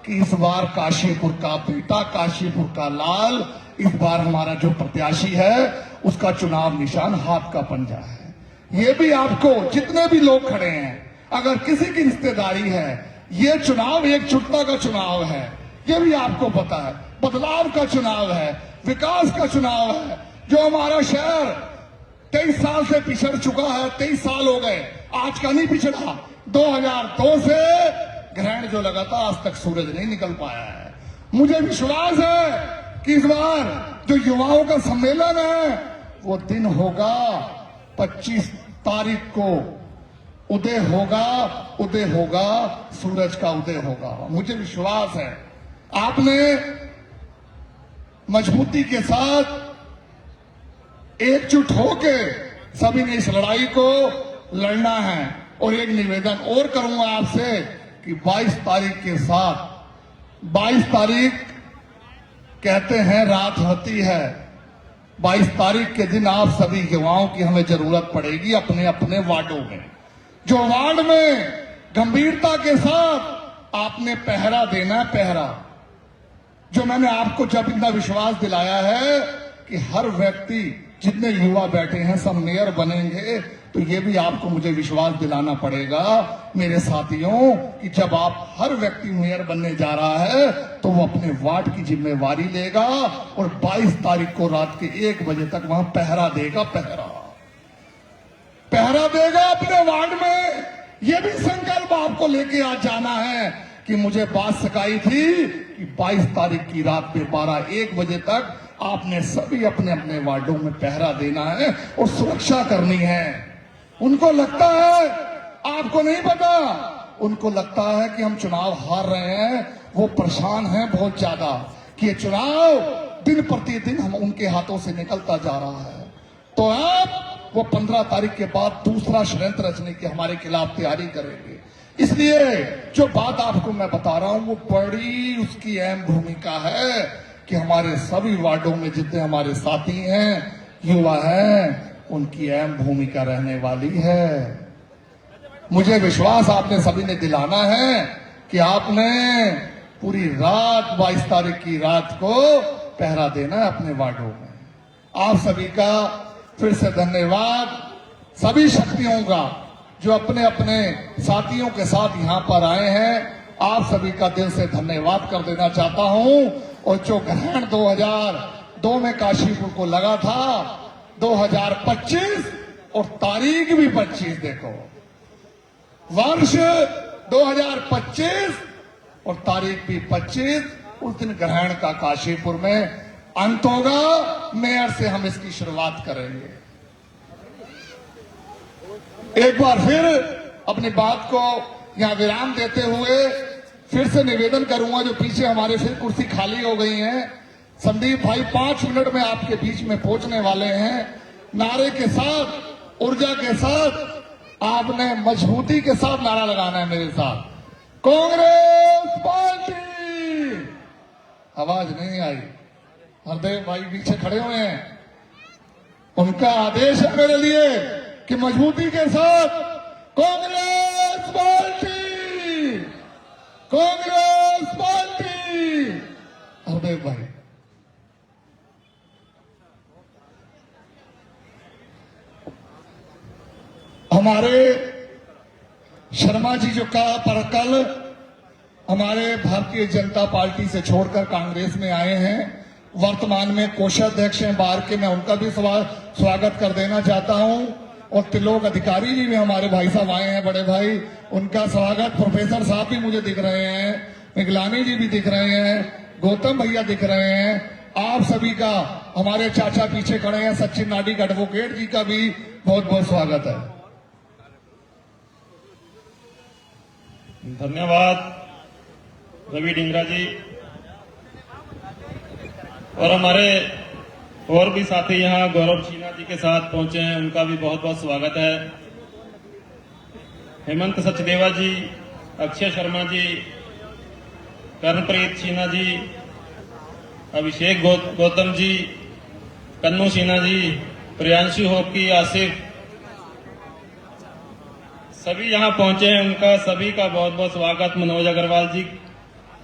कि इस बार काशीपुर का बेटा, काशीपुर का लाल, इस बार हमारा जो प्रत्याशी है उसका चुनाव निशान हाथ का पंजा है। ये भी आपको, जितने भी लोग खड़े हैं, अगर किसी की रिश्तेदारी है, ये चुनाव एक एकजुटता का चुनाव है, ये भी आपको पता है, बदलाव का चुनाव है, विकास का चुनाव है। जो हमारा शहर 23 साल से पिछड़ चुका है, 23 साल हो गए, आज का नहीं पिछड़ा, 2002 से ग्रहण जो लगा था आज तक सूरज नहीं निकल पाया है। मुझे विश्वास है कि इस बार जो युवाओं का सम्मेलन है वो दिन होगा, 25 तारीख को उदय होगा, सूरज का उदय होगा। मुझे विश्वास है आपने मजबूती के साथ एकजुट होके सभी ने इस लड़ाई को लड़ना है। और एक निवेदन और करूंगा आपसे कि 22 तारीख के साथ, 22 तारीख कहते हैं रात होती है, 22 तारीख के दिन आप सभी युवाओं की हमें जरूरत पड़ेगी अपने अपने वार्डों में। जो वार्ड में गंभीरता के साथ आपने पहरा देना है, पहरा जो मैंने आपको जब इतना विश्वास दिलाया है कि हर व्यक्ति, जितने युवा बैठे हैं सब मेयर बनेंगे, तो ये भी आपको मुझे विश्वास दिलाना पड़ेगा मेरे साथियों कि जब आप हर व्यक्ति मेयर बनने जा रहा है तो वो अपने वार्ड की जिम्मेवारी लेगा और 22 तारीख को रात के 1 बजे तक वहां पहरा देगा, पहरा देगा अपने वार्ड में। ये भी संकल्प आपको लेके आज जाना है कि मुझे बात सिखाई थी कि 22 तारीख की रात में 12-1 बजे तक आपने सभी अपने अपने वार्डों में पहरा देना है और सुरक्षा करनी है। उनको लगता है, आपको नहीं पता, उनको लगता है कि हम चुनाव हार रहे हैं, वो परेशान हैं बहुत ज्यादा कि ये चुनाव दिन प्रतिदिन हम उनके हाथों से निकलता जा रहा है। तो अब वो 15 तारीख के बाद दूसरा षड्यंत्र रचने की हमारे खिलाफ तैयारी करेंगे। इसलिए जो बात आपको मैं बता रहा हूं वो बड़ी उसकी अहम भूमिका है कि हमारे सभी वार्डों में जितने हमारे साथी हैं, युवा हैं, उनकी अहम भूमिका रहने वाली है। मुझे विश्वास आपने सभी ने दिलाना है कि आपने पूरी रात 22 तारीख की रात को पहरा देना है अपने वार्डों में। आप सभी का फिर से धन्यवाद, सभी शक्तियों का जो अपने अपने साथियों के साथ यहाँ पर आए हैं, आप सभी का दिल से धन्यवाद कर देना चाहता हूँ। और जो ग्रहण 2002 में काशीपुर को लगा था, 2025 और तारीख भी 25, देखो वर्ष 2025 और तारीख भी 25, उस दिन ग्रहण का काशीपुर में अंत होगा। मेयर से हम इसकी शुरुआत करेंगे। एक बार फिर अपनी बात को यहां विराम देते हुए फिर से निवेदन करूंगा, जो पीछे हमारे फिर कुर्सी खाली हो गई है, संदीप भाई 5 मिनट में आपके बीच में पहुंचने वाले हैं। नारे के साथ, ऊर्जा के साथ, आपने मजबूती के साथ नारा लगाना है मेरे साथ, कांग्रेस पार्टी। आवाज नहीं आई, हरदेव भाई पीछे खड़े हुए हैं, उनका आदेश है मेरे लिए कि मजबूती के साथ कांग्रेस पार्टी, कांग्रेस पार्टी। हरदेव भाई हमारे शर्मा जी जो का पर कल हमारे भारतीय जनता पार्टी से छोड़कर कांग्रेस में आए हैं, वर्तमान में कोषाध्यक्ष हैं बाहर के, मैं उनका भी स्वागत कर देना चाहता हूं। और त्रिलोक अधिकारी जी भी हमारे भाई साहब आए हैं, बड़े भाई, उनका स्वागत। प्रोफेसर साहब भी मुझे दिख रहे हैं, निगलानी जी भी दिख रहे हैं, गौतम भैया दिख रहे हैं। आप सभी का, हमारे चाचा पीछे खड़े हैं सचिन नाडिक एडवोकेट जी का भी बहुत बहुत स्वागत है। धन्यवाद रवि डिंगरा जी। और हमारे और भी साथी यहाँ गौरव शीना जी के साथ पहुंचे हैं, उनका भी बहुत बहुत स्वागत है। हेमंत सचदेवा जी, अक्षय शर्मा जी, कर्णप्रीत शीना जी, अभिषेक गौतम जी, कन्नू शीना जी, प्रियांशु होपकी, आसिफ, सभी यहाँ पहुंचे हैं, उनका सभी का बहुत बहुत स्वागत। मनोज अग्रवाल जी,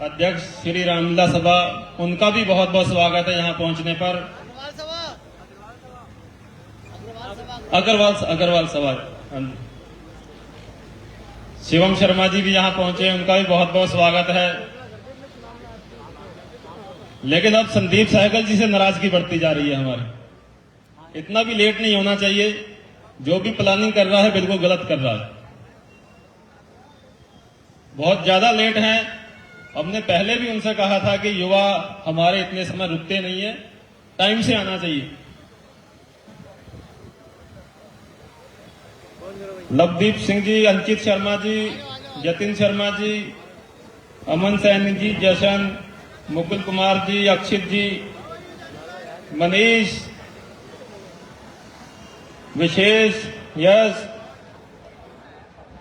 अध्यक्ष श्री रामलीला सभा, उनका भी बहुत बहुत स्वागत है यहाँ पहुंचने पर। अग्रवाल सभा, शिवम शर्मा जी भी यहाँ पहुंचे हैं, उनका भी बहुत बहुत स्वागत है। लेकिन अब संदीप सहगल जी से नाराजगी बढ़ती जा रही है हमारी। इतना भी लेट नहीं होना चाहिए, जो भी प्लानिंग कर रहा है बिल्कुल गलत कर रहा है, बहुत ज्यादा लेट है। हमने पहले भी उनसे कहा था कि युवा हमारे इतने समय रुकते नहीं है, टाइम से आना चाहिए। लवदीप सिंह जी, अंकित शर्मा जी, जतिन शर्मा जी, अमन सैनी जी, जशन, मुकुल कुमार जी, अक्षित जी, मनीष, विशेष, यश,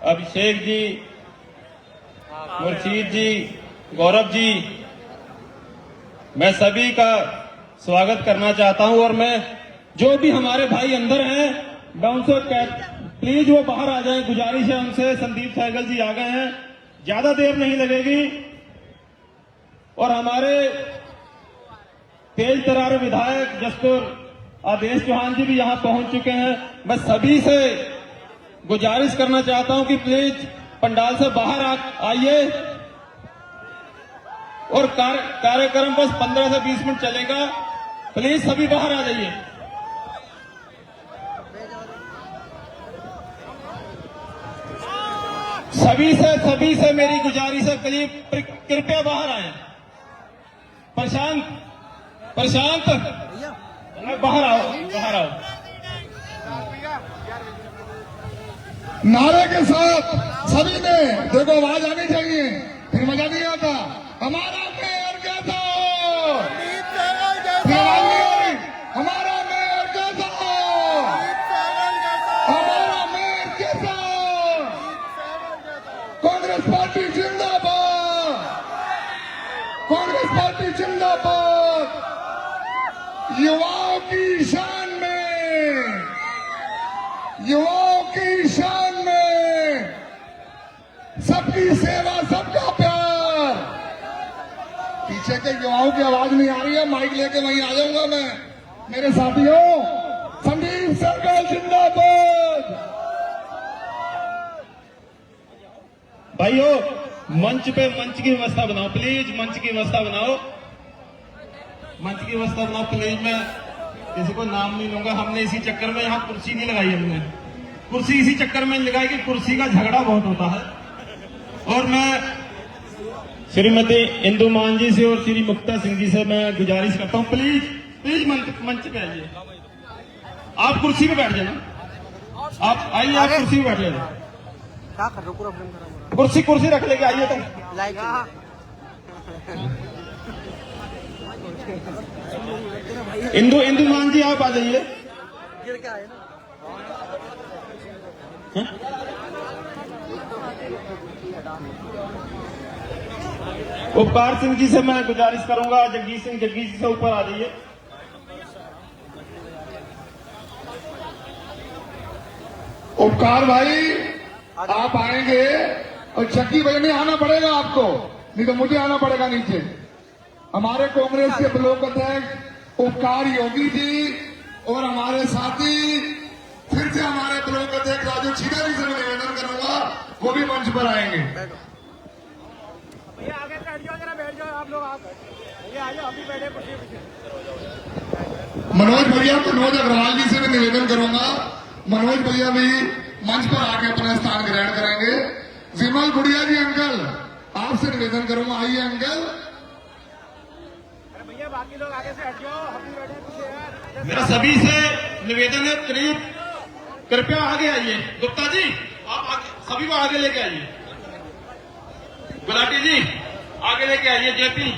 अभिषेक जी, मुर्शीद जी, गौरव जी, मैं सभी का स्वागत करना चाहता हूं। और मैं जो भी हमारे भाई अंदर हैं, मैं उनसे प्लीज वो बाहर आ जाएं, गुजारिश है उनसे। संदीप सहगल जी आ गए हैं, ज्यादा देर नहीं लगेगी। और हमारे तेज तरार विधायक जसपुर आदेश चौहान जी भी यहां पहुंच चुके हैं। मैं सभी से गुजारिश करना चाहता हूं कि प्लीज पंडाल से बाहर आइए और कार्यक्रम बस 15 से 20 मिनट चलेगा। प्लीज सभी बाहर आ जाइए। सभी से मेरी गुजारिश है, कृपया बाहर आए। प्रशांत बाहर आओ। नारे के साथ सभी ने देखो आवाज आनी चाहिए, फिर मजा नहीं आता। हमारा मेयर कैसा हो, हमारा मेयर कैसा हो, हमारा मेयर कैसा हो। कांग्रेस पार्टी जिंदाबाद, कांग्रेस पार्टी जिंदाबाद। युवाओं की शान में, युवाओं की शान में, सबकी सेवा सबका प्यार। पीछे के युवाओं की आवाज नहीं आ रही है, माइक लेके वहीं आ जाऊंगा मैं। मेरे साथियों, संदीप सहगल जिंदाबाद। भाइयों, मंच की व्यवस्था बनाओ प्लीज, मंच की व्यवस्था बनाओ प्लीज। मैं किसी को नाम नहीं लूंगा। हमने इसी चक्कर में यहाँ कुर्सी नहीं लगाई, हमने कुर्सी इसी चक्कर में लगाई कि कुर्सी का झगड़ा बहुत होता है। और मैं श्रीमती इंदु मान जी से और श्री मुक्ता सिंह जी से मैं गुजारिश करता हूँ, प्लीज मंच पे आइए। आप कुर्सी पे बैठ जाना, आप आइए, आप कुर्सी पे बैठ जाना। क्या कर रहे हो, पूरा फ्रेम खराब हो कुर्सी रख लेके आइए। तो इंदु मान जी आप आ जाइए। गिर के आए ना। उपकार सिंह जी से मैं गुजारिश करूंगा, जगदीश जी से ऊपर आ जाइए। उपकार भाई, आप आएंगे और चक्की बजने आना पड़ेगा आपको, नहीं तो मुझे आना पड़ेगा नीचे। हमारे कांग्रेस के ब्लॉक अध्यक्ष उपकार योगी जी और हमारे साथी, फिर से हमारे ब्लॉक अध्यक्ष राजू छीदा जी से मैं निवेदन करूंगा, वो भी मंच पर आएंगे। आगे बैठ जाओ आप लोग, आ जाओ, अभी बैठे मनोज अग्रवाल जी से मैं निवेदन करूंगा, मनोज भैया भी मंच पर आके अपना स्थान ग्रहण करेंगे। विमल गुड़िया जी अंकल, आपसे निवेदन करूंगा, आइए अंकल। भैया बाकी लोग आगे से हट जाओ, हम भी बैठे पीछे यार। मेरा सभी से निवेदन है, कृपया आगे आइए। गुप्ता जी आप सभी को आगे लेके आइए। गुलाटी जी आगे लेके आइए। जेपी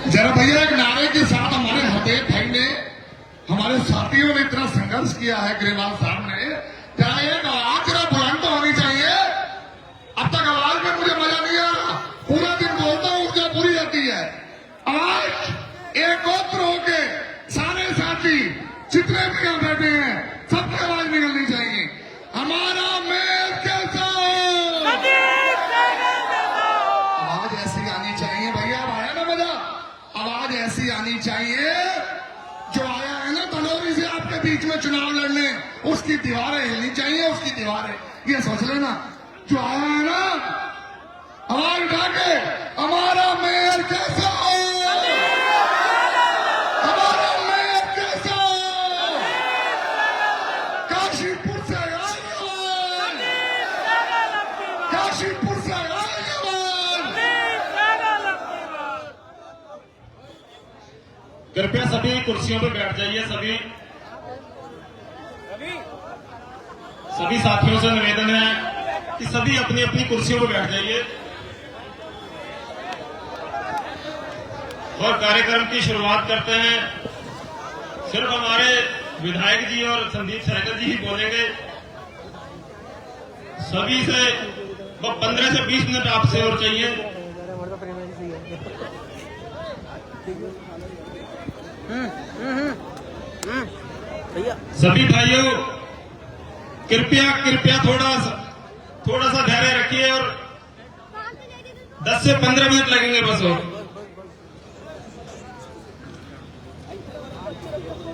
जरा भैया एक नारे के साथ हमारे हदेव भाई ने, हमारे साथियों ने इतना संघर्ष किया है, ग्रेवाल साहब ने, जरा एक आवाज जरा बुलंद तो होनी चाहिए। अब तक आवाज में मुझे मजा नहीं आ रहा, पूरा दिन बोलता हूं, ऊर्जा पूरी रहती है। आवाज एकत्र होके सारे साथी जितने भी यहाँ बैठे हैं, सबकी आवाज निकलनी चाहिए। हमारा मेयर कैसा हो, आवाज ऐसी आनी चाहिए भैया। अब आया ना मजा, आवाज ऐसी आनी चाहिए। जो आया है ना तनौरी से आपके बीच में चुनाव लड़ने, उसकी दीवारें हिलनी चाहिए, उसकी दीवारें, ये सोच लेना। जो आया है ना, आवाज उठा के हमारा मेयर कैसा हो, हमारा मेयर कैसा हो। काशीपुर से आए, काशीपुर से आए। कृपया सभी कुर्सियों पर बैठ जाइए। सभी साथियों से निवेदन है कि सभी अपनी अपनी कुर्सियों पर बैठ जाइए और कार्यक्रम की शुरुआत करते हैं। सिर्फ हमारे विधायक जी और संदीप सहगल जी ही बोलेंगे। सभी से 15 से 20 मिनट आपसे और चाहिए। सभी भाइयों कृपया थोड़ा सा धैर्य रखिए और 10 से 15 मिनट लगेंगे बस। और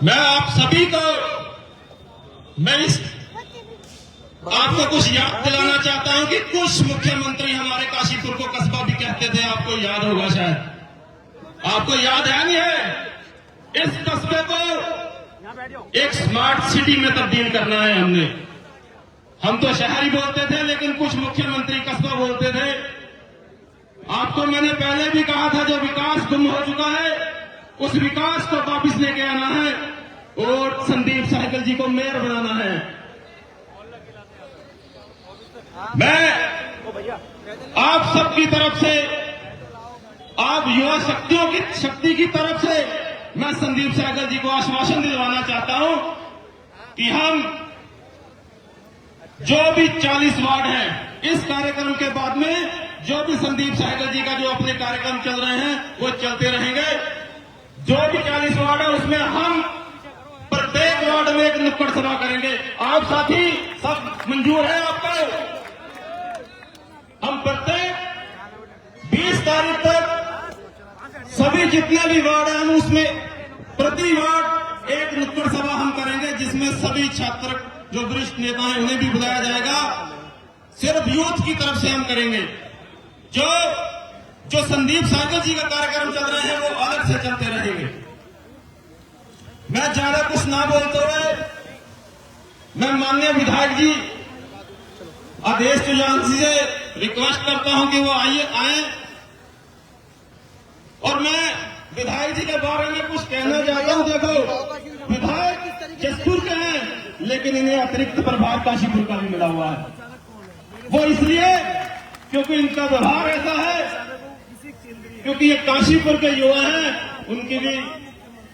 मैं आप सभी को आपको कुछ याद दिलाना चाहता हूं कि कुछ मुख्यमंत्री हमारे काशीपुर को कस्बा भी कहते थे। आपको याद होगा, शायद आपको याद है नहीं है? इस कस्बे को एक स्मार्ट सिटी में तब्दील करना है हमने। हम तो शहरी बोलते थे, लेकिन कुछ मुख्यमंत्री कस्बा बोलते थे। आपको मैंने पहले भी कहा था, जो विकास गुम हो चुका है उस विकास को वापिस लेके आना है और संदीप सहगल जी को मेयर बनाना है। मैं आप सबकी तरफ से, आप युवा शक्ति की तरफ से मैं संदीप सहगल जी को आश्वासन दिलवाना चाहता हूं कि हम जो भी 40 वार्ड हैं, इस कार्यक्रम के बाद में जो भी संदीप सहगल जी का जो अपने कार्यक्रम चल रहे हैं वो चलते रहेंगे। जो भी 40 वार्ड है उसमें हम प्रत्येक वार्ड में एक नुक्कड़ सभा करेंगे। आप साथी सब मंजूर है आपको? हम प्रत्येक 20 तारीख तक सभी जितने भी वार्ड हैं हम उसमें प्रति वार्ड एक नुक्कड़ सभा हम करेंगे, जिसमें सभी छात्र जो वरिष्ठ नेता हैं उन्हें भी बुलाया जाएगा। सिर्फ यूथ की तरफ से हम करेंगे। जो संदीप सहगल जी का कार्यक्रम चल रहे हैं वो अलग से चलते रहेंगे। मैं ज्यादा कुछ ना बोलते हुए मैं माननीय विधायक जी आदेश तुजान जी से रिक्वेस्ट करता हूं कि वो आए और मैं विधायक जी के बारे में कुछ कहना चाहता हूं। देखो, विधायक जसपुर के हैं, लेकिन इन्हें अतिरिक्त प्रभार काशीपुर का भी मिला हुआ है। वो इसलिए क्योंकि इनका व्यवहार ऐसा है, क्योंकि ये काशीपुर के युवा हैं, उनकी भी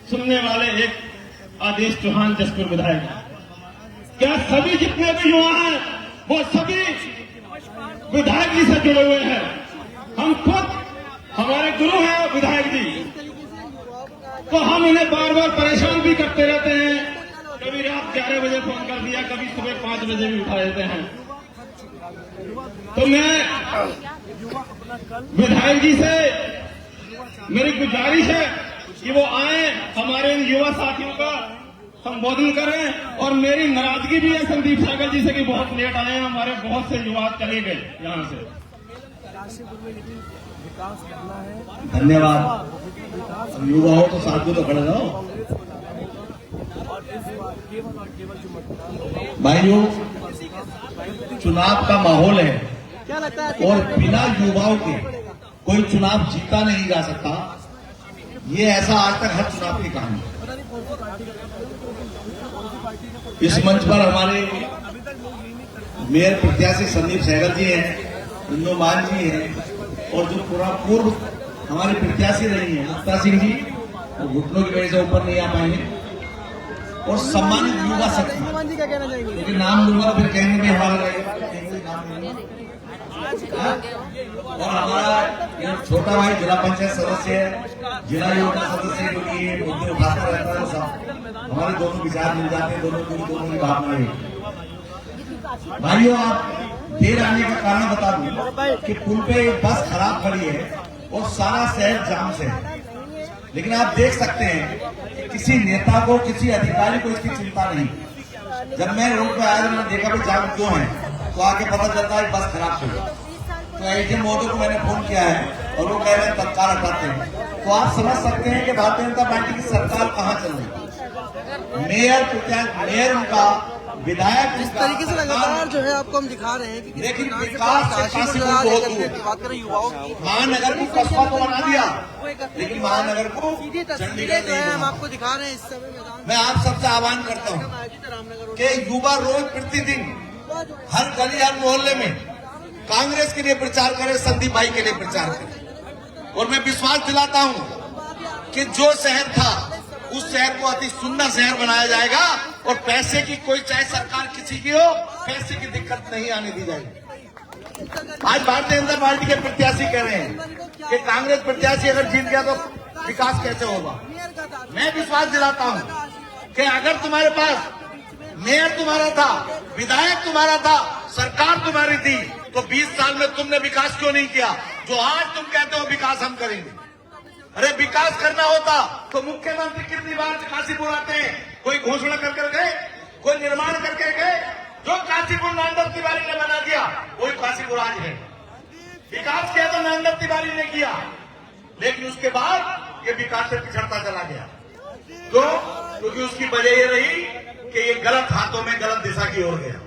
सुनने वाले एक आदेश चौहान जसपुर विधायक। क्या सभी जितने भी युवा हैं वो सभी विधायक जी से जुड़े हुए हैं? हम खुद, हमारे गुरु हैं विधायक जी, तो हम इन्हें बार बार परेशान भी करते रहते हैं। कभी रात 11 बजे फोन कर दिया, कभी सुबह 5 बजे भी उठा देते हैं। तो मैं विधायक जी से मेरी गुजारिश है कि वो आए, हमारे इन युवा साथियों का संबोधन करें। और मेरी नाराजगी भी है संदीप सहगल जी से कि बहुत लेट आए हैं, हमारे बहुत से युवा चले गए यहाँ से। धन्यवाद। युवा हो तो साथ में तो खड़े रहो भाइयों। चुनाव का माहौल है और बिना युवाओं के कोई चुनाव जीता नहीं जा सकता। ये ऐसा आज तक हर चुनाव की कहानी। इस मंच पर हमारे मेयर प्रत्याशी संदीप सहगल जी हैं, इंदु मान जी हैं, और जो पूर्व हमारे प्रत्याशी रही हैं मुक्ता सिंह जी, वो घुटनों की वजह से ऊपर नहीं आ पाएंगे। और सम्मानित युवा शक्ति, क्योंकि नाम लूंगा फिर कहेंगे भी हमारा और हमारा छोटा भाई जिला पंचायत सदस्य है, जिला योजना सदस्य है, क्योंकि ये मुद्दे उठाता रहता है। सब हमारे दोनों विचार मिल जाते हैं, दोनों की भावना है। भाइयों, आप देर आने का कारण बता दूं कि पुल पे बस खराब खड़ी है और सारा शहर जाम से है। लेकिन आप देख सकते हैं कि किसी नेता को, किसी अधिकारी को इसकी चिंता नहीं। जब मैं रोड पे आया तो मैंने देखा भाई जाम क्यों है, तो आके पता चलता है बस खराब थी। तो एडीएम महोदय को मैंने फोन किया है और वो कह रहे हैं तत्काल हटाते हैं। तो आप समझ सकते हैं कि भारतीय जनता पार्टी की सरकार कहाँ चल रही है। मेयर उनका, विधायक इस तरीके से लगातार जो है आपको हम दिखा रहे हैं कि लेकिन विकास बात करें युवाओं की, महानगर को कस्बा तो बना दिया, लेकिन महानगर को सीधी तस्वीरें जो है हम आपको दिखा रहे हैं इस समय मैदान। मैं आप सबसे आह्वान करता हूँ कि युवा रोज प्रतिदिन हर गली हर मोहल्ले में कांग्रेस के लिए प्रचार करे, संदीप भाई के लिए प्रचार करे। और मैं विश्वास दिलाता हूँ कि जो शहर था उस शहर को अति सुंदर शहर बनाया जाएगा और पैसे की कोई, चाहे सरकार किसी की हो, पैसे की दिक्कत नहीं आने दी जाएगी। आज भारतीय जनता पार्टी के प्रत्याशी कह रहे हैं कि कांग्रेस प्रत्याशी अगर जीत गया तो विकास कैसे होगा। मैं विश्वास दिलाता हूँ कि अगर तुम्हारे पास मेयर तुम्हारा था, विधायक तुम्हारा था, सरकार तुम्हारी थी, तो 20 साल में तुमने विकास क्यों नहीं किया? जो आज तुम कहते हो विकास हम करेंगे। अरे विकास करना होता तो मुख्यमंत्री कितनी बार काशीपुर आते हैं, कोई घोषणा कर गए, कोई निर्माण करके गए। जो काशीपुर नामदर तिवारी ने बना दिया वही काशीपुर आज है। विकास किया तो नामदर तिवारी ने किया, लेकिन उसके बाद ये विकास से पिछड़ता चला गया। क्यों? क्योंकि उसकी वजह ये रही कि ये गलत हाथों में गलत दिशा की ओर गया।